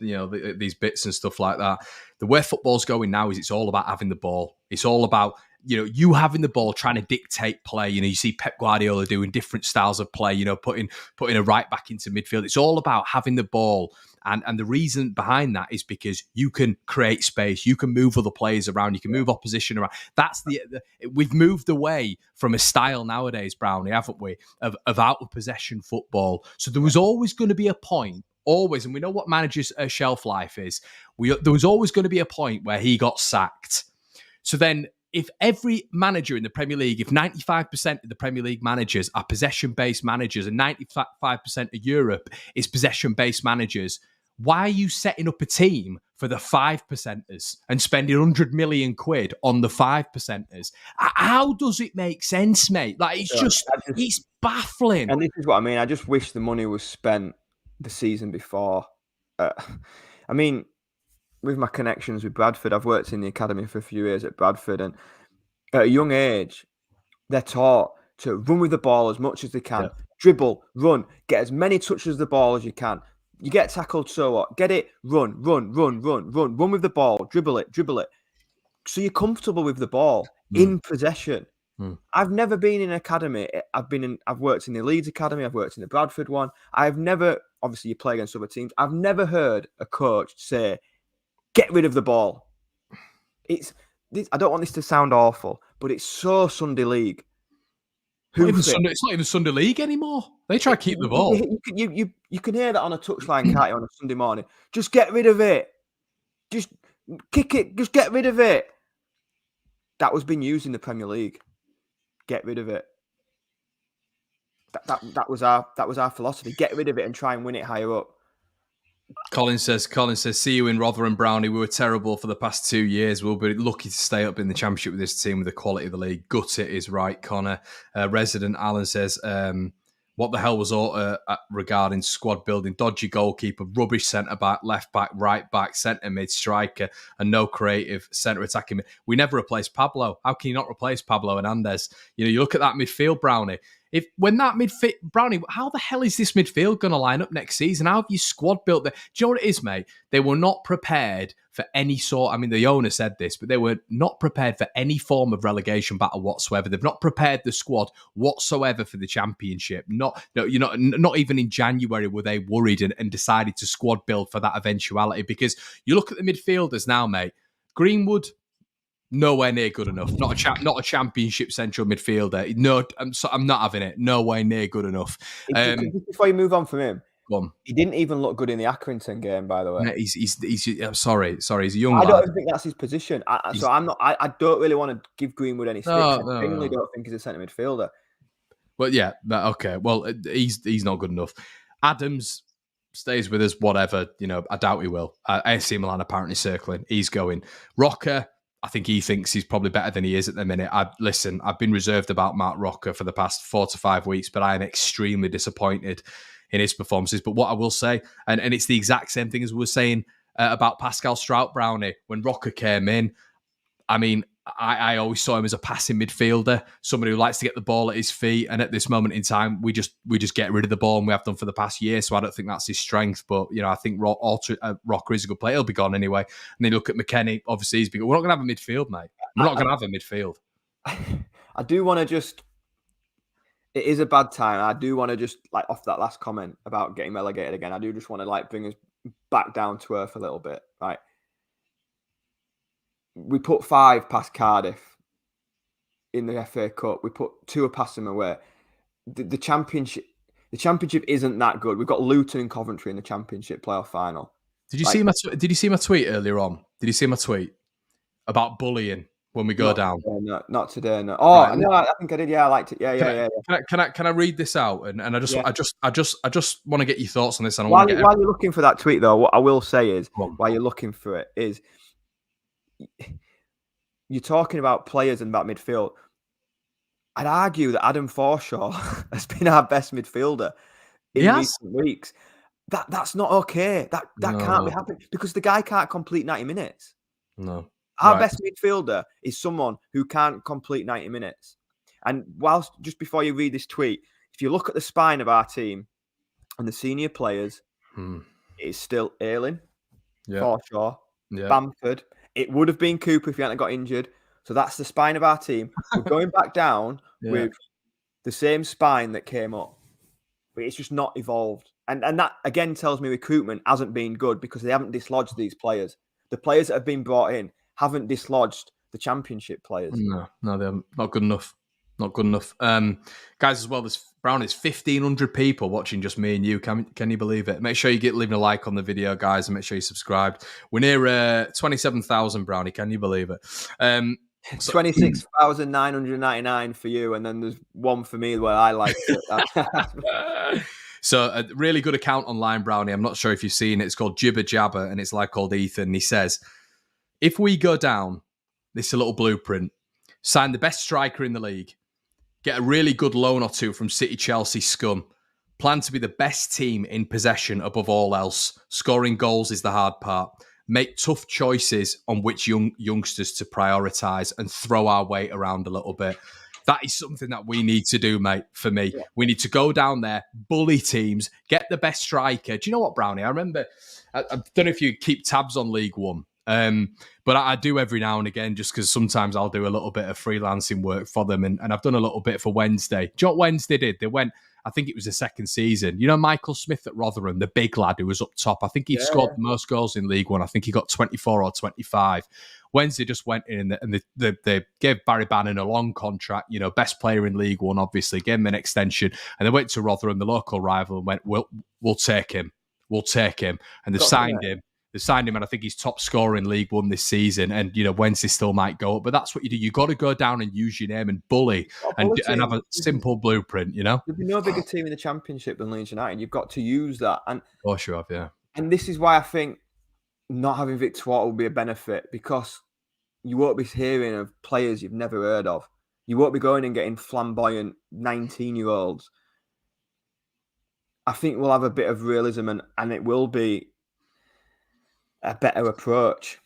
these bits and stuff like that. The way football's going now is it's all about having the ball. It's all about you having the ball, trying to dictate play. You see Pep Guardiola doing different styles of play. Putting a right back into midfield. It's all about having the ball. And the reason behind that is because you can create space, you can move other players around, you can move opposition around. That's we've moved away from a style nowadays, Brownie, haven't we, of out of possession football. So there was always going to be a point, always, and we know what managers' shelf life is. There was always going to be a point where he got sacked. So then, if every manager in the Premier League, if 95% of the Premier League managers are possession-based managers and 95% of Europe is possession-based managers, why are you setting up a team for the 5%ers and spending 100 million quid on the 5%ers? How does it make sense, mate? Like, it's baffling. And this is what I mean. I just wish the money was spent the season before. I mean, with my connections with Bradford, I've worked in the academy for a few years at Bradford, and at a young age, they're taught to run with the ball as much as they can, dribble, run, get as many touches of the ball as you can. You get tackled, so what? Get it, run with the ball, dribble it. So you're comfortable with the ball in possession. I've never been in an academy. I've worked in the Leeds academy. I've worked in the Bradford one. I've never, obviously you play against other teams. I've never heard a coach say, get rid of the ball. I don't want this to sound awful, but it's so Sunday League. It's not even Sunday League anymore. They try to keep the ball. You can hear that on a touchline, can't you, on a Sunday morning? Just get rid of it. Just kick it. Just get rid of it. That was being used in the Premier League. Get rid of it. That was our philosophy. Get rid of it and try and win it higher up. Colin says, see you in Rotherham, Brownie. We were terrible for the past 2 years. We'll be lucky to stay up in the Championship with this team with the quality of the league. Gut it is right, Connor. Resident Alan says, what the hell was all regarding squad building? Dodgy goalkeeper, rubbish centre-back, left-back, right-back, centre-mid, striker, and no creative centre-attacking mid. We never replaced Pablo. How can you not replace Pablo Hernandez? You look at that midfield, Brownie. Brownie, how the hell is this midfield going to line up next season? How have you squad built there? Do you know what it is, mate? They were not prepared for any sort. I mean, the owner said this, but they were not prepared for any form of relegation battle whatsoever. They've not prepared the squad whatsoever for the Championship. Not even in January were they worried and decided to squad build for that eventuality. Because you look at the midfielders now, mate. Greenwood, nowhere near good enough. Not a Championship central midfielder. No, I'm not having it. Nowhere near good enough. Before you move on from him, he didn't even look good in the Accrington game, by the way. He's sorry. He's a young lad. I don't think that's his position. I don't really want to give Greenwood any sticks. I genuinely don't think he's a centre midfielder. Well, yeah, okay. Well, he's not good enough. Adams stays with us, whatever. I doubt he will. AC Milan apparently circling. He's going. Rocker, I think he thinks he's probably better than he is at the minute. I've been reserved about Mark Rocker for the past 4 to 5 weeks, but I am extremely disappointed in his performances. But what I will say, and it's the exact same thing as we were saying about Pascal Strout, Brownie, when Rocker came in, I mean, I always saw him as a passing midfielder, somebody who likes to get the ball at his feet. And at this moment in time, we just get rid of the ball, and we have done for the past year. So I don't think that's his strength. But I think Rocker is a good player. He'll be gone anyway. And then you look at McKennie. Obviously, he's been. We're not going to have a midfield, mate. We're not going to have a midfield. I do want to just. It is a bad time. I do want to just off that last comment about getting relegated again. I do just want to bring us back down to earth a little bit, right? We put 5 past Cardiff in the FA Cup. We put 2 past them away. The Championship isn't that good. We've got Luton and Coventry in the Championship playoff final. Did you see my tweet earlier on? Did you see my tweet about bullying when we go down? No, not today. No. Oh, right. No, I think I did. Yeah, I liked it. Yeah. Can I read this out? And I just want to get your thoughts on this. And while you're looking for that tweet, though, what I will say is, while you're looking for it, is you're talking about players and about midfield. I'd argue that Adam Forshaw has been our best midfielder in recent weeks. That's not okay. That can't be happening because the guy can't complete 90 minutes. No. Our best midfielder is someone who can't complete 90 minutes. And just before you read this tweet, if you look at the spine of our team and the senior players, Hmm. it's still Ayling, Yeah. Forshaw, Yeah. Bamford. It would have been Cooper if he hadn't got injured. So that's the spine of our team. We're going back down with the same spine that came up, but it's just not evolved. And that again tells me recruitment hasn't been good because they haven't dislodged these players. The players that have been brought in haven't dislodged the championship players. No, they haven't. Not good enough. Not good enough. Guys, as well, there's 1,500 people watching just me and you. Can you believe it? Make sure you leaving a like on the video, guys, and make sure you subscribed. We're near 27,000, Brownie. Can you believe it? 26,999 for you, and then there's one for me where I liked it. So a really good account online, Brownie. I'm not sure if you've seen it. It's called Jibber Jabber, and it's like called Ethan. And he says, if we go down, this is a little blueprint, sign the best striker in the league, get a really good loan or two from City, Chelsea, scum, plan to be the best team in possession above all else. Scoring goals is the hard part. Make tough choices on which youngsters to prioritise and throw our weight around a little bit. That is something that we need to do, mate, for me. Yeah. We need to go down there, bully teams, get the best striker. Do you know what, Brownie? I remember, I don't know if you keep tabs on League One, but I do every now and again just because sometimes I'll do a little bit of freelancing work for them. And I've done a little bit for Wednesday. Do you know what Wednesday did? They went, I think it was the second season. You know Michael Smith at Rotherham, the big lad who was up top? I think he scored the most goals in League One. I think he got 24 or 25. Wednesday just went in and they gave Barry Bannon a long contract, you know, best player in League One, obviously, gave him an extension. And they went to Rotherham, the local rival, and went, we'll take him. We'll take him. And they've signed him. They signed him, and I think he's top scorer in League One this season. And, you know, Wednesday still might go up. But that's what you do. You've got to go down and use your name and bully and have a simple blueprint, you know? There'll be no bigger team in the Championship than Leeds United. You've got to use that. And, of course you have, yeah. And this is why I think not having Victor Watt will be a benefit, because you won't be hearing of players you've never heard of. You won't be going and getting flamboyant 19-year-olds. I think we'll have a bit of realism and it will be a better approach.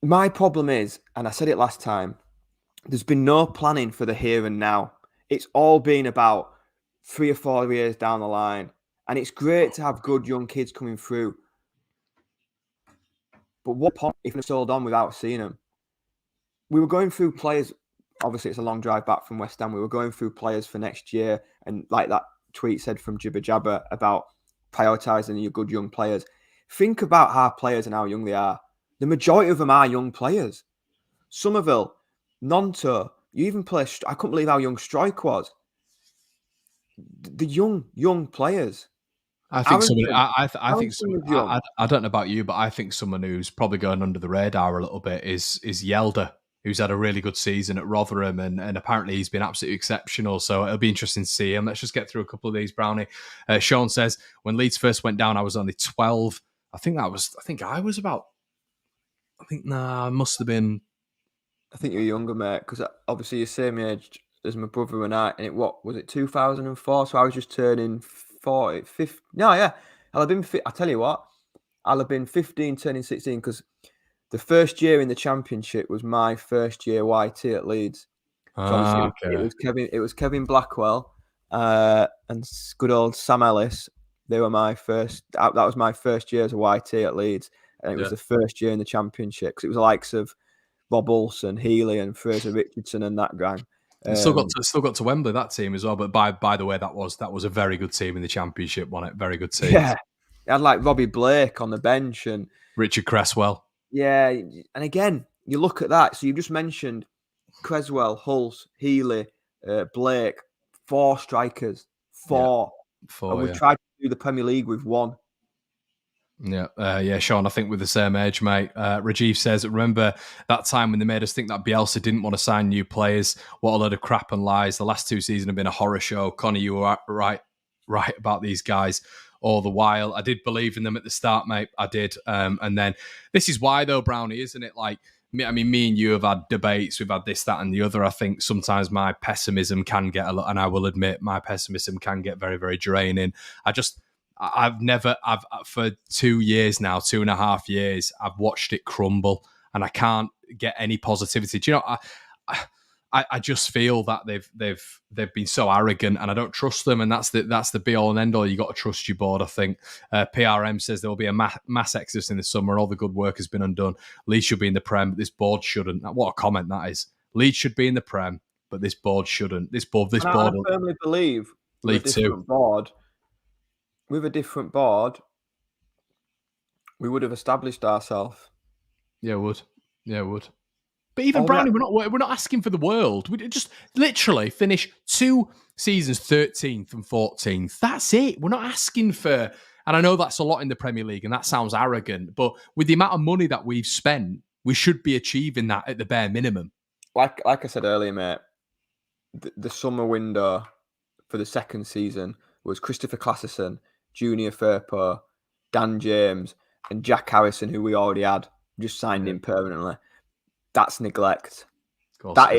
My problem is, and I said it last time, there's been no planning for the here and now. It's all been about 3 or 4 years down the line. And it's great to have good young kids coming through. But what point if we sold on without seeing them? We were going through players. Obviously, it's a long drive back from West Ham. We were going through players for next year. And like that tweet said from Jibber Jabber about prioritising your good young players. Think about our players and how young they are. The majority of them are young players. Somerville, Nonto, you even play. I couldn't believe how young Strike was. The young players. I think I don't know about you, but I think someone who's probably going under the radar a little bit is Yelder, who's had a really good season at Rotherham, and apparently he's been absolutely exceptional. So it'll be interesting to see him. Let's just get through a couple of these, Brownie. Sean says, when Leeds first went down, I was only 12. I must have been. I think you're younger, mate, because obviously you're same age as my brother and I. And was it 2004? So I was just turning 40, 50. No, yeah. I'll tell you what, I'll have been 15, turning 16, because the first year in the Championship was my first year YT at Leeds. So it was Kevin Blackwell and good old Sam Ellis. They were my first. That was my first year as a YT at Leeds, and it was the first year in the Championship, because it was the likes of Rob Olsen, Healy, and Fraser Richardson and that gang. Still got to Wembley, that team as well. But by the way, that was a very good team in the Championship, wasn't it? Very good team. Yeah, they had like Robbie Blake on the bench and Richard Cresswell. Yeah, and again, you look at that. So you just mentioned Cresswell, Hulse, Healy, Blake, 4 strikers, 4. And we tried to do the Premier League with 1. Yeah, Sean, I think we're the same age, mate. Rajiv says, remember that time when they made us think that Bielsa didn't want to sign new players? What a load of crap and lies. The last 2 seasons have been a horror show. Connor, you were right about these guys all the while. I did believe in them at the start, mate. I did. And then this is why, though, Brownie, isn't it? Like, me and you have had debates. We've had this, that, and the other. I think sometimes my pessimism can get a lot, and I will admit my pessimism can get very, very draining. For 2 years now, 2.5 years, I've watched it crumble. and I can't get any positivity. Do you know? I just feel that they've been so arrogant, and I don't trust them. And that's the be all and end all. You got to trust your board. I think PRM says there will be a mass exodus in the summer, and all the good work has been undone. Leeds should be in the Prem, but this board shouldn't. What a comment that is. Leeds should be in the Prem, but this board shouldn't. This board. I firmly believe League Two. With a different board, we would have established ourselves. Yeah, it would. But even Brownie, we're not asking for the world. We just literally finish 2 seasons 13th and 14th. That's it. We're not asking for, and I know that's a lot in the Premier League, and that sounds arrogant, but with the amount of money that we've spent, we should be achieving that at the bare minimum. Like I said earlier, mate, the summer window for the second season was Christopher Classerson, Junior Firpo, Dan James, and Jack Harrison, who we already had, just signed in permanently. That's neglect. That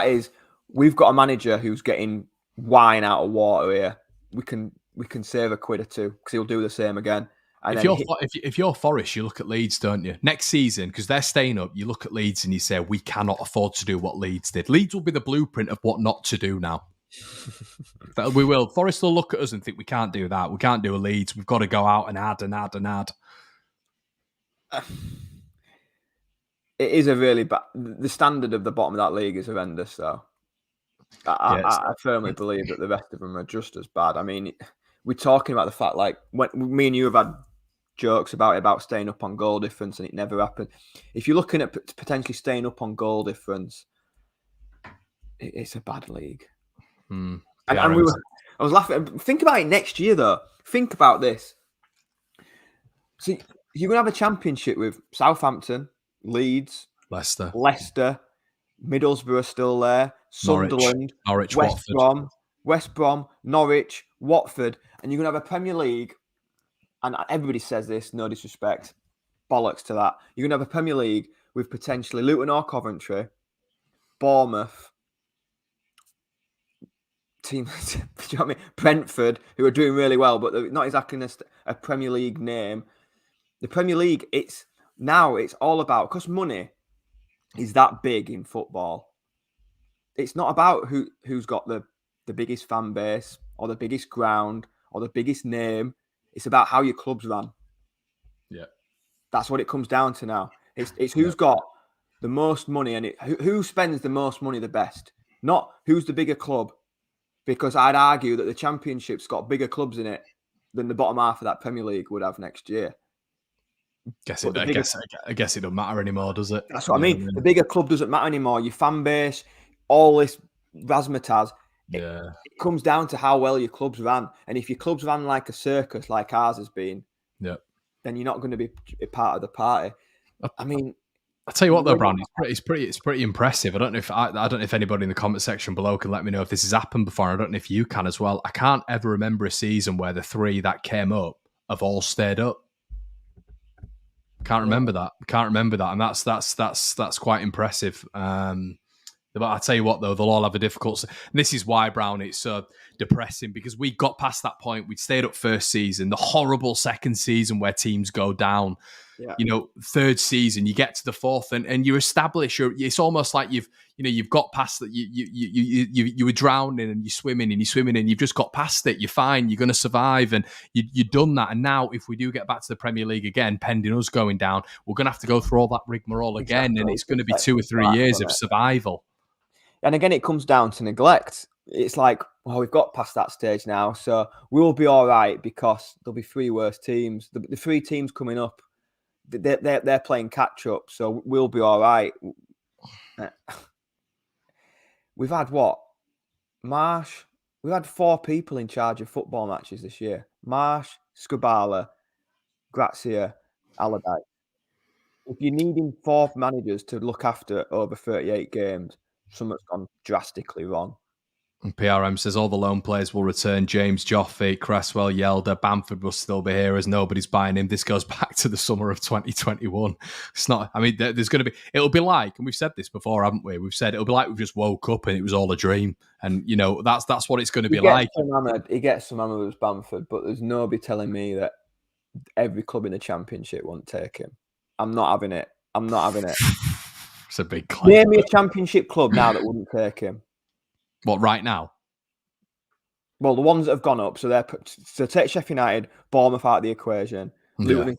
is. We've got a manager who's getting wine out of water here. We can save a quid or two because he'll do the same again. And if you're Forest, you look at Leeds, don't you? Next season, because they're staying up, you look at Leeds and you say, we cannot afford to do what Leeds did. Leeds will be the blueprint of what not to do now. We will. Forest will look at us and think we can't do that. We can't do a Leeds. We've got to go out and add and add and add. It is a really bad. The standard of the bottom of that league is horrendous, though. I firmly believe that the rest of them are just as bad. I mean, we're talking about the fact, like, when me and you have had jokes about staying up on goal difference, and it never happened. If you're looking at potentially staying up on goal difference, it's a bad league. Yeah, I was laughing. Think about it next year, though. Think about this. So you're going to have a championship with Southampton, Leeds, Leicester, Middlesbrough still there, Sunderland, Norwich, West Brom, Norwich, Watford, and you're going to have a Premier League, and everybody says this, no disrespect, bollocks to that. You're going to have a Premier League with potentially Luton or Coventry, Bournemouth, teams, do you know what I mean? Brentford, who are doing really well, but they're not exactly a Premier League name. The Premier League, it's all about, because money is that big in football. It's not about who's got the biggest fan base or the biggest ground or the biggest name. It's about how your club's run. Yeah, that's what it comes down to now. It's who's got the most money, and who spends the most money the best. Not who's the bigger club, because I'd argue that the Championship's got bigger clubs in it than the bottom half of that Premier League would have next year. I guess it don't matter anymore, does it? That's what I mean. The bigger club doesn't matter anymore. Your fan base, all this razzmatazz. Yeah. It comes down to how well your club's ran. And if your club's ran like a circus, like ours has been, then you're not going to be a part of the party. I mean, I'll tell you what, though, Brown, it's pretty impressive. I don't know if anybody in the comment section below can let me know if this has happened before. I don't know if you can as well. I can't ever remember a season where the 3 that came up have all stayed up. Can't remember that, and that's quite impressive. But I tell you what, though, they'll all have a difficult. This is why, Brown, it's so depressing, because we got past that point. We'd stayed up first season, the horrible second season where teams go down. Yeah. You know, third season, you get to the fourth, and you establish. It's almost like you've got past that. You were drowning and you're swimming and you've just got past it. You're fine. You're going to survive, and you've done that. And now, if we do get back to the Premier League again, pending us going down, we're going to have to go through all that rigmarole again, and it's going to be 2 or 3 years of survival. And again, it comes down to neglect. It's like, well, we've got past that stage now, so we'll be all right because there'll be 3 worse teams. The 3 teams coming up, they're playing catch up, so we'll be all right. We've had Marsh. We've had 4 people in charge of football matches this year: Marsh, Scabala, Grazia, Allardyce. If you're needing 4 managers to look after over 38 games, something's gone drastically wrong. And PRM says all the loan players will return. James, Joffe, Cresswell, Yelder, Bamford will still be here as nobody's buying him. This goes back to the summer of 2021. It's not, I mean, there's going to be, it'll be like, and we've said this before, haven't we? We've said it'll be like we've just woke up and it was all a dream. And, you know, that's what it's going to be like. He gets some hammer with Bamford, but there's nobody telling me that every club in the Championship won't take him. I'm not having it. I'm not having it. It's a big claim. Name me a championship club now that wouldn't take him. What, right now? Well, the ones that have gone up, so take Sheffield United, Bournemouth out of the equation. Luton and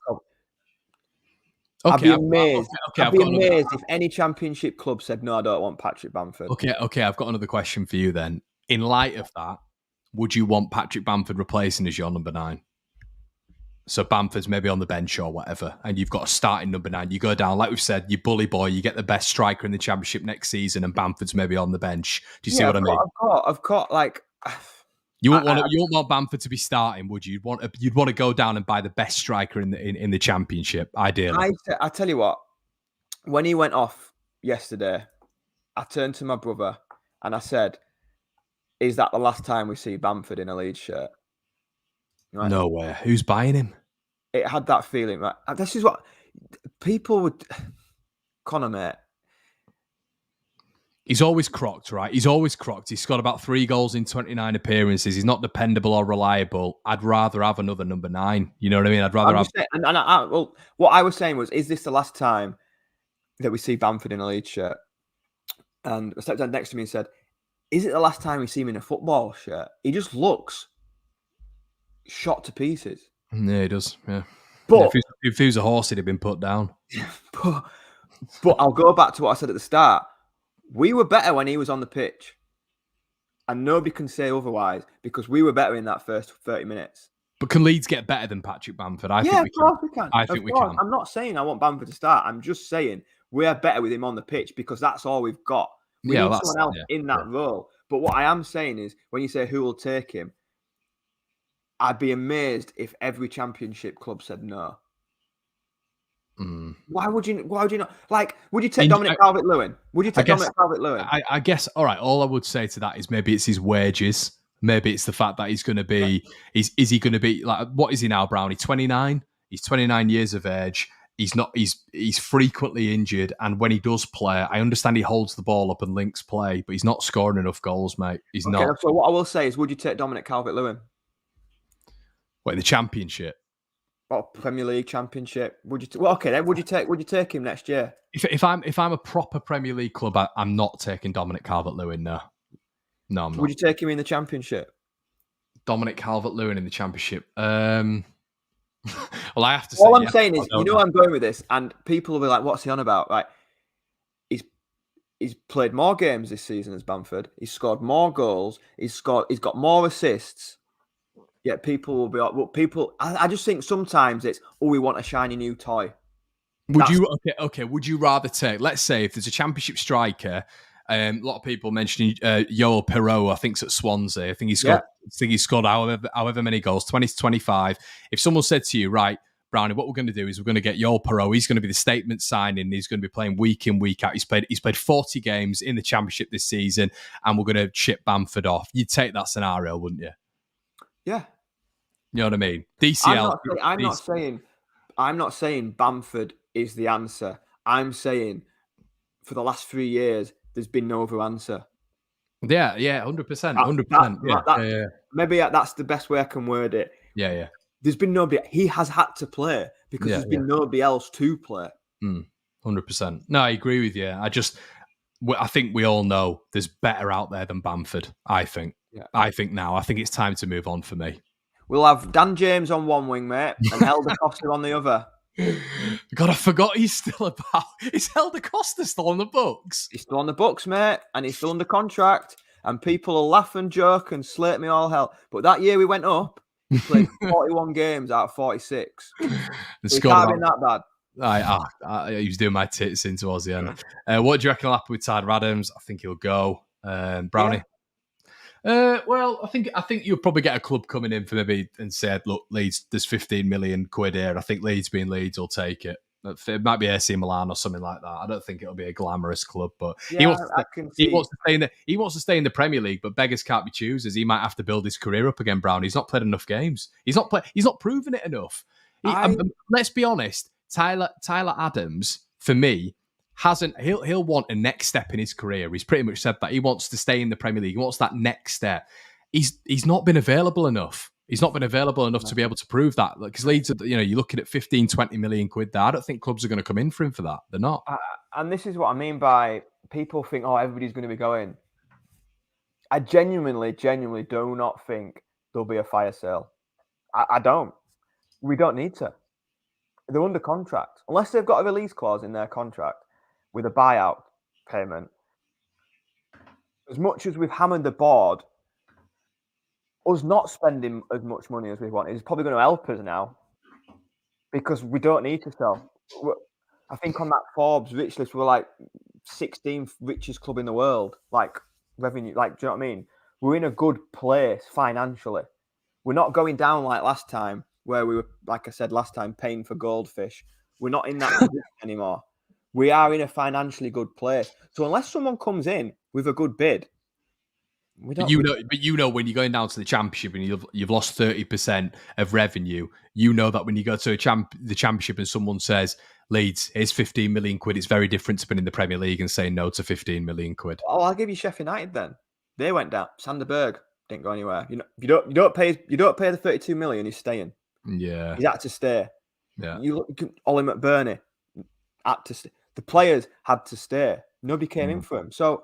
I'd be amazed. I'd be amazed if any championship club said, no, I don't want Patrick Bamford. Okay, I've got another question for you then. In light of that, would you want Patrick Bamford replacing as your number 9? So Bamford's maybe on the bench or whatever, and you've got a starting number 9. You go down, like we've said, you bully boy, you get the best striker in the championship next season, and Bamford's maybe on the bench. Do you see what I mean? I've got like... You wouldn't want Bamford to be starting, would you? You'd want to go down and buy the best striker in the championship, ideally. I tell you what, when he went off yesterday, I turned to my brother and I said, "Is that the last time we see Bamford in a Leeds shirt?" Right? No way. Who's buying him? It had that feeling, right? This is what people would. Connor, mate. He's always crocked, right? He's always crocked. He's scored about 3 goals in 29 appearances. He's not dependable or reliable. I'd rather have another number 9. You know what I mean? I'd rather have... Well, what I was saying was, is this the last time that we see Bamford in a Leeds shirt? And I stepped down next to me and said, is it the last time we see him in a football shirt? He just shot to pieces. Yeah, he does, yeah. But if he was a horse, he'd have been put down. But I'll go back to what I said at the start. We were better when he was on the pitch. And nobody can say otherwise because we were better in that first 30 minutes. But can Leeds get better than Patrick Bamford? I think we can. I think we can. I'm not saying I want Bamford to start. I'm just saying we're better with him on the pitch because that's all we've got. We need someone else in that role. But what I am saying is, when you say who will take him, I'd be amazed if every championship club said no. Why would you not? Like, would you take Dominic Calvert-Lewin? Would you take Dominic Calvert-Lewin? I guess, all right, all I would say to that is maybe it's his wages. Maybe it's the fact that he's going to be, is he going to be, like, what is he now, Brownie? 29? He's 29 years of age. He's frequently injured. And when he does play, I understand he holds the ball up and links play, but he's not scoring enough goals, mate. He's not. So what I will say is, would you take Dominic Calvert-Lewin? What, in the championship? Or Premier League Championship? Would you take him next year? If I'm a proper Premier League club, I'm not taking Dominic Calvert-Lewin. No, I'm not. Would you take him in the Championship? Dominic Calvert-Lewin in the Championship. Well, I have to say. All I'm saying is, you know where I'm going with this, and people will be like, "What's he on about?" Right? He's played more games this season as Bamford. He's scored more goals. He's got more assists. Yet people will be like, well, I just think sometimes it's, we want a shiny new toy. Would you rather take, let's say, if there's a championship striker, a lot of people mentioning Yoel Perot, I think it's at Swansea. I think he's scored however many goals, 20 to 25. If someone said to you, right, Brownie, what we're going to do is we're going to get Yoel Perot. He's going to be the statement signing. He's going to be playing week in, week out. He's played 40 games in the championship this season, and we're going to ship Bamford off. You'd take that scenario, wouldn't you? Yeah. You know what I mean? DCL. I'm not saying Bamford is the answer. I'm saying for the last 3 years, there's been no other answer. Yeah, 100%. 100%. Maybe that's the best way I can word it. Yeah. There's been nobody. He has had to play because there's been nobody else to play. 100%. No, I agree with you. I think we all know there's better out there than Bamford, I think. Yeah. I think it's time to move on for me. We'll have Dan James on one wing, mate, and Helder Costa on the other. God, I forgot he's still about. Is Helder Costa still on the books? He's still on the books, mate, and he's still under contract. And people will laugh and joke and slate me all hell. But that year we went up, he played 41 games out of 46. It can't be that bad. He was doing my tits in towards the end. What do you reckon will happen with Tyler Adams? I think he'll go. Brownie? Yeah. Well, I think you'll probably get a club coming in for maybe and said, look, Leeds, there's 15 million quid here. I think Leeds being Leeds will take it. It might be AC Milan or something like that. I don't think it'll be a glamorous club, but he wants to stay in the Premier League. But beggars can't be choosers. He might have to build his career up again. Brown. He's not played enough games. He's not proven it enough. Let's be honest. Tyler Adams, for me, he'll want a next step in his career. He's pretty much said that he wants to stay in the Premier League. He wants that next step. He's not been available enough. He's not been available enough to be able to prove that. Because Leeds, you're looking at 15, 20 million quid there. I don't think clubs are going to come in for him for that. They're not. And this is what I mean by people think, oh, everybody's going to be going. I genuinely do not think there'll be a fire sale. I don't. We don't need to. They're under contract. Unless they've got a release clause in their contract with a buyout payment. As much as we've hammered the board, us not spending as much money as we want is probably going to help us now because we don't need to sell. I think on that Forbes rich list, we're like 16th richest club in the world, like revenue. Like, do you know what I mean? We're in a good place financially. We're not going down like last time where we were, like I said last time, paying for goldfish. We're not in that position anymore. We are in a financially good place. So unless someone comes in with a good bid, we don't. But when you're going down to the Championship and you've lost 30% of revenue, you know that when you go to the Championship and someone says, Leeds, here's 15 million quid, it's very different to being in the Premier League and saying no to 15 million quid. Oh, I'll give you Sheffield United then. They went down. Sander Berg didn't go anywhere. You don't pay the 32 million. He's staying. Yeah, he's had to stay. Yeah, you look. Ollie McBurney had to stay. The players had to stay. Nobody came in for him. So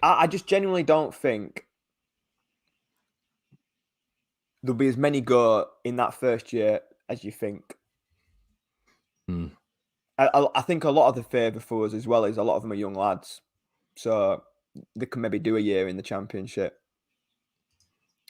I just genuinely don't think there'll be as many go in that first year as you think. I think a lot of the favour for us as well is a lot of them are young lads. So they can maybe do a year in the Championship.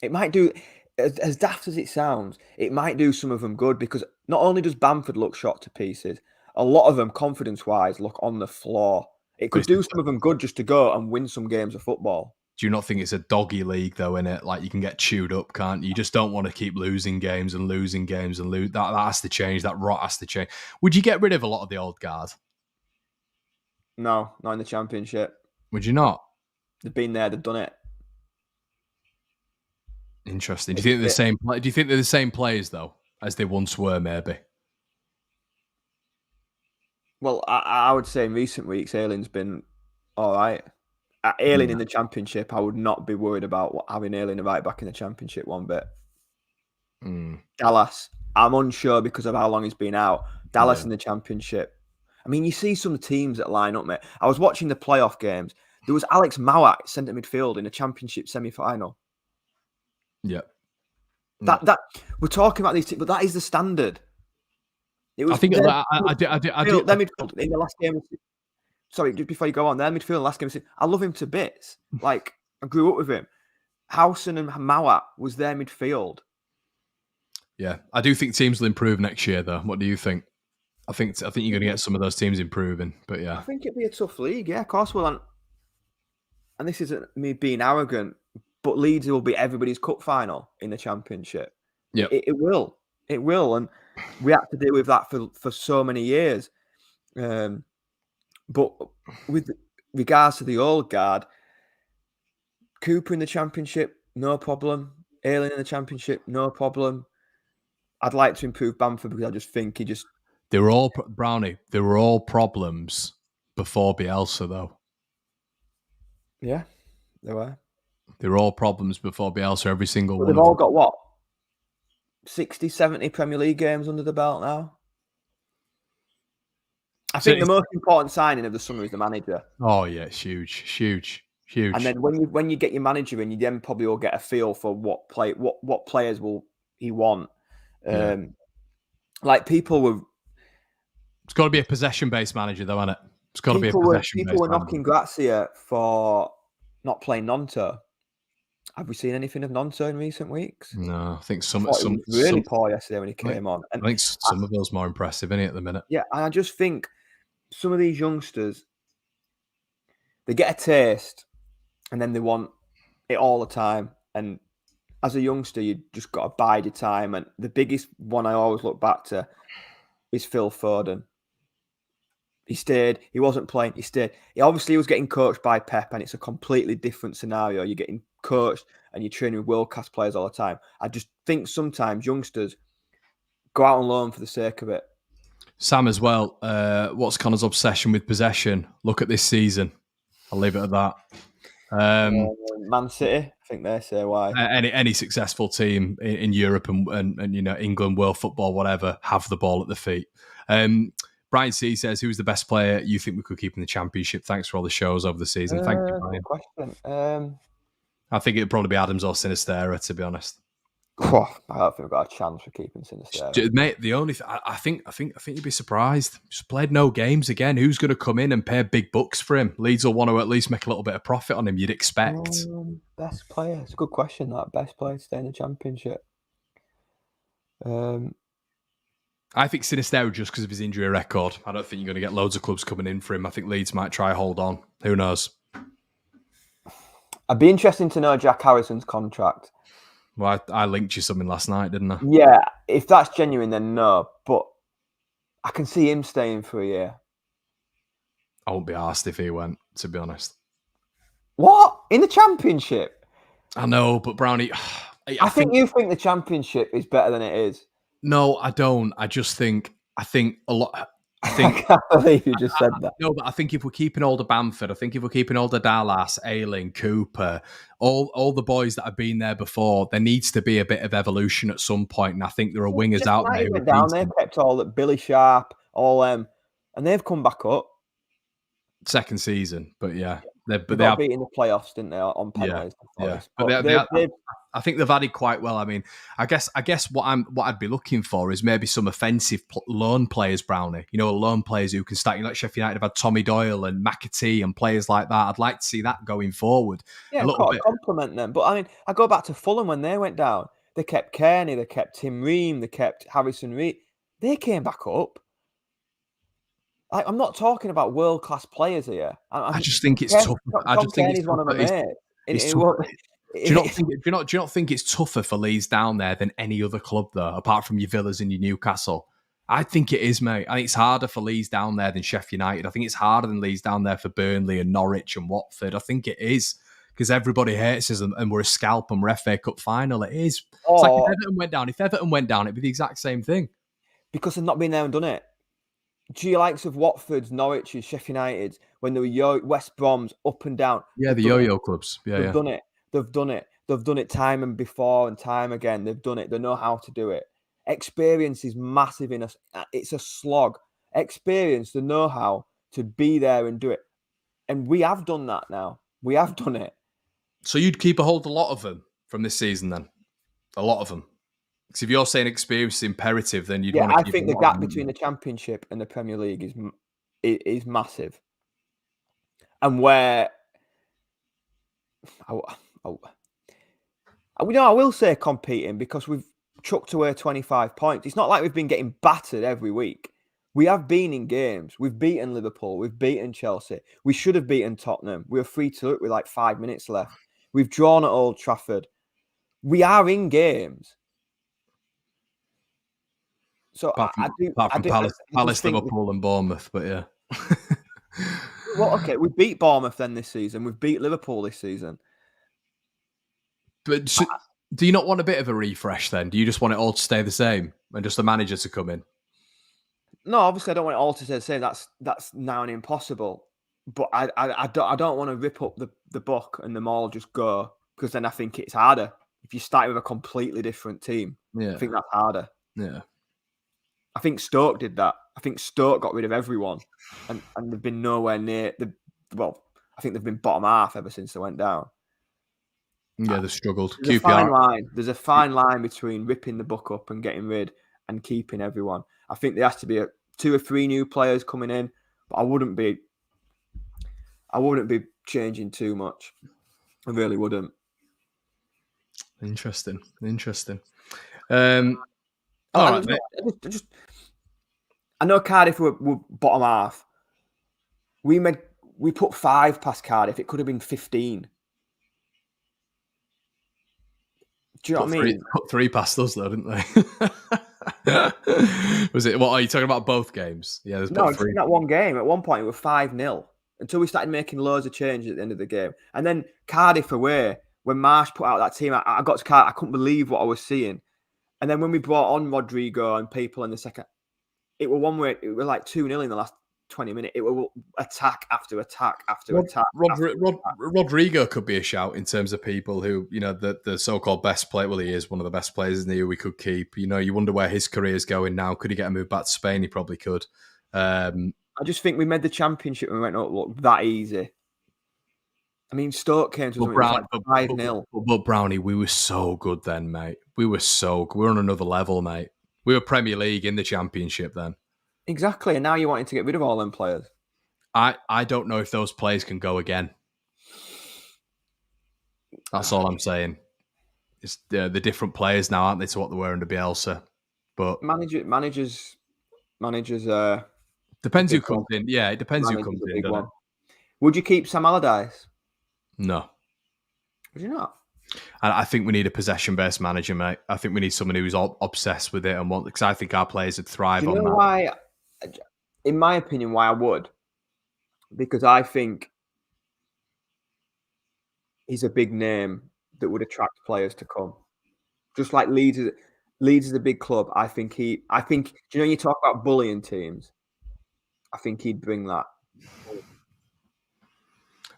It might do, as daft as it sounds, it might do some of them good because not only does Bamford look shot to pieces, a lot of them, confidence-wise, look on the floor. It could do some of them good just to go and win some games of football. Do you not think it's a doggy league, though, innit? Like, you can get chewed up, can't you? You just don't want to keep losing games and losing games and lose. That has to change. That rot has to change. Would you get rid of a lot of the old guard? No, not in the Championship. Would you not? They've been there. They've done it. Interesting. Do you think they're the same players, though, as they once were, maybe? Well, I would say in recent weeks, Ayling's been all right. Ayling in the Championship, I would not be worried about having Ayling right back in the Championship one bit. Dallas, I'm unsure because of how long he's been out. Dallas in the Championship. I mean, you see some teams that line up, mate. I was watching the playoff games. There was Alex Mowat, centre midfield, in a Championship semi-final. Yeah. That we're talking about these teams, but that is the standard. I do. Their midfield in the last game. Sorry, just before you go on, their midfield in the last game. I love him to bits. Like, I grew up with him. Howson and Mowat was their midfield. Yeah, I do think teams will improve next year, though. What do you think? I think you're going to get some of those teams improving, but yeah. I think it'd be a tough league. Yeah, of course will. And this isn't me being arrogant, but Leeds will be everybody's cup final in the Championship. Yeah, it will. It will, and we had to deal with that for so many years. But with regards to the old guard, Cooper in the Championship, no problem. Ayling in the Championship, no problem. I'd like to improve Bamford because I just think they were all Brownie. They were all problems before Bielsa, though. Yeah, they were. They were all problems before Bielsa. Every single one. They've all got what? 60, 70 Premier League games under the belt now. I think the most important signing of the summer is the manager. Oh yeah, it's huge. And then when you get your manager in, you then probably will get a feel for what players will he want. Like people were. It's got to be a possession-based manager, though, isn't it? It's got to be a possession-based manager. People were knocking Grazia for not playing Nonto. Have we seen anything of Nonto in recent weeks? No, I think some was really poor yesterday when he came on. And I think some of those more impressive, isn't he, at the minute? Yeah, and I just think some of these youngsters, they get a taste and then they want it all the time. And as a youngster, you just got to bide your time. And the biggest one I always look back to is Phil Foden. He stayed. He wasn't playing. He stayed. He obviously was getting coached by Pep, and it's a completely different scenario. You're getting coached and you're training with world-class players all the time. I just think sometimes youngsters go out on loan for the sake of it. Sam, as well, what's Connor's obsession with possession? Look at this season. I'll leave it at that. Man City, I think they say why. Any successful team in Europe and England, world football, whatever, have the ball at the feet. Brian C says, who's the best player you think we could keep in the Championship? Thanks for all the shows over the season. Thank you, Brian. Good question. I think it'd probably be Adams or Sinistera, to be honest. I don't think we've got a chance for keeping Sinistera. Mate, the only I think you'd be surprised. Just played no games again. Who's going to come in and pay big bucks for him? Leeds will want to at least make a little bit of profit on him. You'd expect. Best player. It's a good question. That best player to stay in the Championship. I think Sinistera just because of his injury record. I don't think you're going to get loads of clubs coming in for him. I think Leeds might try hold on. Who knows? I'd be interested to know Jack Harrison's contract. Well, I linked you something last night, didn't I? Yeah, if that's genuine, then no. But I can see him staying for a year. I won't be arsed if he went, to be honest. What? In the Championship? I know, but Brownie... I think you think the Championship is better than it is. No, I don't. I think a lot... I can't believe you just said that. No, but I think if we're keeping older Bamford, I think if we're keeping older Dallas, Ayling, Cooper, all the boys that have been there before, there needs to be a bit of evolution at some point. And I think there are wingers out there. Went down, they kept all that Billy Sharp, all them, and they've come back up. Second season, but yeah. They got beat in the playoffs, didn't they, on penalties? Yeah. But I think they've added quite well. I mean, I guess what I'd be looking for is maybe some offensive loan players, Brownie. Loan players who can start. Like Sheffield United have had Tommy Doyle and McAtee and players like that. I'd like to see that going forward. Yeah, compliment them. But I mean, I go back to Fulham when they went down. They kept Kearney, they kept Tim Ream, they kept Harrison Reed. They came back up. I'm not talking about world-class players here. I just think it's tough. I just think it's one of them. Do you not think it's tougher for Leeds down there than any other club though, apart from your Villas and your Newcastle? I think it is, mate. I think it's harder for Leeds down there than Sheffield United. I think it's harder than Leeds down there for Burnley and Norwich and Watford. I think it is because everybody hates us and we're a scalp and we're FA Cup final. It is. It's like if Everton went down. If Everton went down, it'd be the exact same thing. Because they've not been there and done it. Do you likes of Watford's, Norwich's, Sheffield United's when they were West Brom's up and down? Yeah, the yo-yo clubs. Yeah, they've done it. They've done it. They've done it time and before and time again. They've done it. They know how to do it. Experience is massive in us. It's a slog. Experience, the know-how to be there and do it. And we have done that now. We have done it. So you'd keep a hold of a lot of them from this season then? A lot of them? Because if you're saying experience is imperative, then you'd want to keep I think the gap between the Championship and the Premier League is massive. And where... I will say competing because we've chucked away 25 points. It's not like we've been getting battered every week. We have been in games. We've beaten Liverpool. We've beaten Chelsea. We should have beaten Tottenham. We were free to look with like 5 minutes left. We've drawn at Old Trafford. We are in games. So apart from Palace, Liverpool and Bournemouth, but yeah. Well, okay, we beat Bournemouth then this season. We've beat Liverpool this season. But do you not want a bit of a refresh then? Do you just want it all to stay the same and just the manager to come in? No, obviously I don't want it all to stay the same. That's now an impossible. But I don't want to rip up the book and them all just go because then I think it's harder. If you start with a completely different team, I think that's harder. Yeah. I think Stoke did that. I think Stoke got rid of everyone and they've been nowhere near I think they've been bottom half ever since they went down. Yeah, they've struggled. There's a fine line between ripping the book up and getting rid and keeping everyone. I think there has to be 2 or 3 new players coming in, but I wouldn't be changing too much. I really wouldn't. Interesting. All right, I know Cardiff were bottom half. We put 5 past Cardiff. It could have been 15. Do you know what I mean? Put 3 past us though, didn't they? Was it? What are you talking about? Both games? Yeah, there's no, 3. Not one game. At one point, it was 5-0 until we started making loads of changes at the end of the game. And then Cardiff away, when Marsh put out that team, I got to Cardiff. I couldn't believe what I was seeing. And then when we brought on Rodrigo and people in the second, it was one way. It was like 2-0 in the last 20 minutes. It will attack after attack after attack. Rodrigo could be a shout in terms of people who, the so-called best player. Well, he is one of the best players in the year we could keep. You wonder where his career is going now. Could he get a move back to Spain? He probably could. I just think we made the Championship and we went, oh, look, that easy. I mean, Stoke came to us like 5-0. But Brownie, we were so good then, mate. We were on another level, mate. We were Premier League in the Championship then. Exactly, and now you're wanting to get rid of all them players. I don't know if those players can go again. That's all I'm saying. It's the different players now, aren't they, to what they were under Bielsa? But managers. Depends who comes in. Yeah, it depends who comes in. Doesn't it? Would you keep Sam Allardyce? No. Would you not? I think we need a possession-based manager, mate. I think we need someone who's obsessed with it and because I think our players would thrive on that. Why? In my opinion, why I would? Because I think he's a big name that would attract players to come. Just like Leeds is a big club. I think do you talk about bullying teams? I think he'd bring that.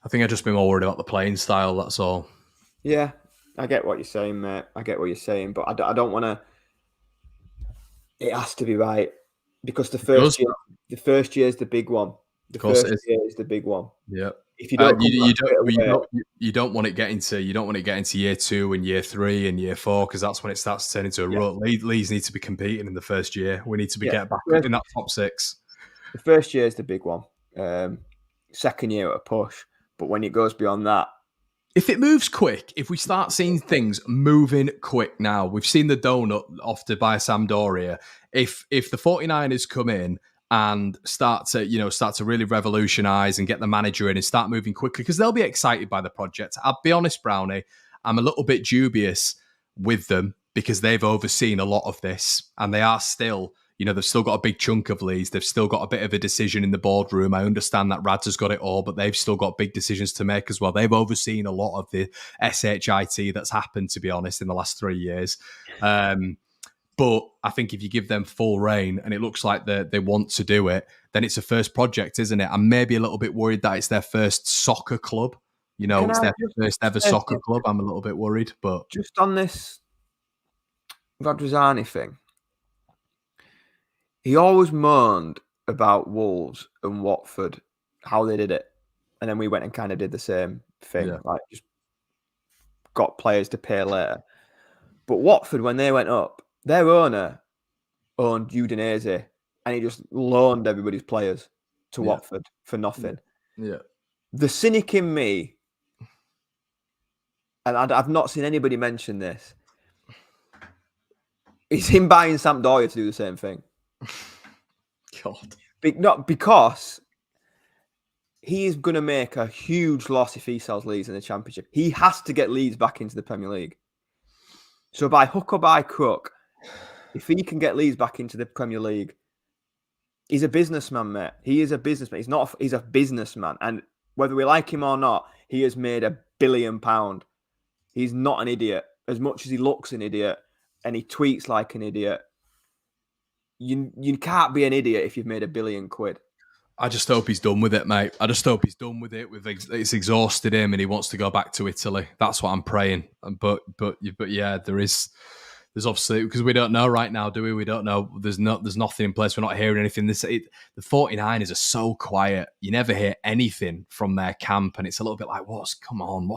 I think I'd just be more worried about the playing style, that's all. Yeah, I get what you're saying, mate. I get what you're saying, but I don't want to... It has to be right. Because the first year is the big one. The first year is the big one. Yeah. If you don't, you don't want it getting to year 2 and year 3 and year 4 because that's when it starts to turn into a rut. Leeds need to be competing in the first year. We need to get back in that top 6. The first year is the big one. Second year at a push, but when it goes beyond that, if it moves quick, if we start seeing things moving quick now, we've seen the donut offered by Sampdoria. If the 49ers come in and start to really revolutionise and get the manager in and start moving quickly, because they'll be excited by the project. I'll be honest, Brownie, I'm a little bit dubious with them because they've overseen a lot of this and they are still, they've still got a big chunk of Leeds. They've still got a bit of a decision in the boardroom. I understand that Rads has got it all, but they've still got big decisions to make as well. They've overseen a lot of the SHIT that's happened, to be honest, in the last 3 years. But I think if you give them full reign and it looks like they want to do it, then it's a first project, isn't it? I'm maybe a little bit worried that it's their first soccer club. It's their first ever soccer club. I'm a little bit worried. But just on this Radrizzani thing, he always moaned about Wolves and Watford, how they did it. And then we went and kind of did the same thing, like just got players to pay later. But Watford, when they went up, their owner owned Udinese and he just loaned everybody's players to Watford for nothing. Yeah. The cynic in me, and I've not seen anybody mention this, is him buying Sampdoria to do the same thing. God. Not because he is going to make a huge loss if he sells Leeds in the Championship. He has to get Leeds back into the Premier League. So by hook or by crook, if he can get Leeds back into the Premier League, he's a businessman, mate. He is a businessman. He's a businessman. And whether we like him or not, he has made £1 billion. He's not an idiot. As much as he looks an idiot and he tweets like an idiot, you can't be an idiot if you've made £1 billion. I just hope he's done with it, mate. I just hope he's done with it. It's exhausted him, and he wants to go back to Italy. That's what I'm praying. But yeah, there's obviously, because we don't know right now, do we? We don't know. There's nothing in place. We're not hearing anything. The 49ers are so quiet. You never hear anything from their camp, and it's a little bit like, what's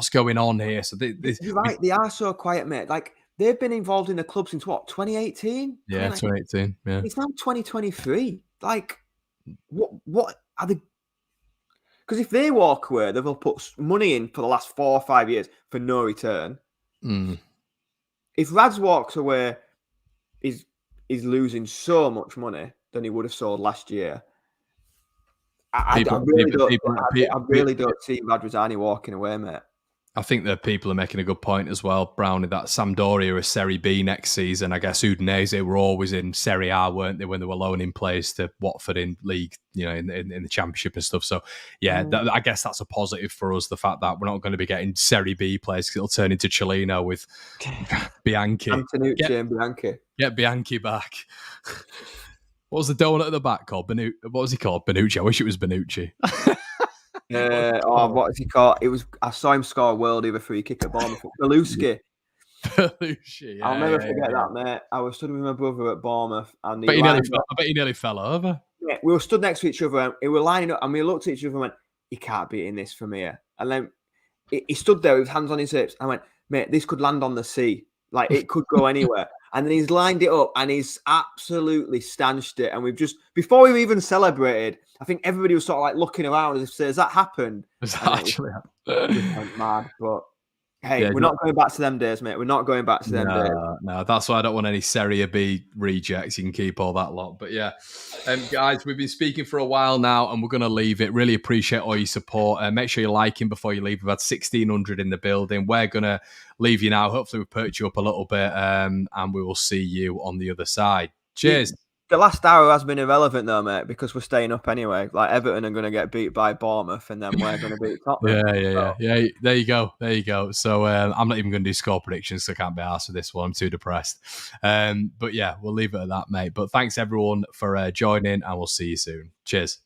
going on here? So you're right. They are so quiet, mate. Like, they've been involved in the club since what, 2018? Yeah, 2018. Yeah, it's now 2023. Like, what are they? Because if they walk away, they'll put money in for the last 4 or 5 years for no return. If Rads walks away, he's losing so much money than he would have sold last year. I really don't see Radrizzani walking away, mate. I think that people are making a good point as well, Brownie, that Sampdoria is Serie B next season. I guess Udinese were always in Serie A, weren't they, when they were loaning players to Watford in league, in the Championship and stuff. So, yeah, I guess that's a positive for us, the fact that we're not going to be getting Serie B players because it'll turn into Cellino with Bianchi. Antonucci and Bianchi. Get Bianchi back. What was the donut at the back called? What was he called? Benucci. I wish it was Benucci. What is he called? I saw him score a worldie with a free kick at Bournemouth. Beluski. Belushi, I'll never forget that, mate. I was stood with my brother at Bournemouth, and I bet he nearly fell over. Yeah, we were stood next to each other, and we were lining up, and we looked at each other and went, "He can't be in this from here." And then he stood there with his hands on his hips. I went, "Mate, this could land on the sea. Like, it could go anywhere." And then he's lined it up, and he's absolutely stanched it. And before we even celebrated, I think everybody was sort of like looking around as if to say, "Has that happened?" Has that actually happened? It just went mad, but. Hey, we're not going back to them days, mate. We're not going back to them days. No, that's why I don't want any Serie B rejects. You can keep all that lot. But yeah, guys, we've been speaking for a while now, and we're going to leave it. Really appreciate all your support. Make sure you like him before you leave. We've had 1,600 in the building. We're going to leave you now. Hopefully, we've perked you up a little bit, and we will see you on the other side. Cheers. The last hour has been irrelevant, though, mate, because we're staying up anyway. Like, Everton are going to get beat by Bournemouth, and then we're going to beat Tottenham. Yeah. There you go. So I'm not even going to do score predictions, so I can't be arsed with this one. I'm too depressed. But yeah, we'll leave it at that, mate. But thanks, everyone, for joining, and we'll see you soon. Cheers.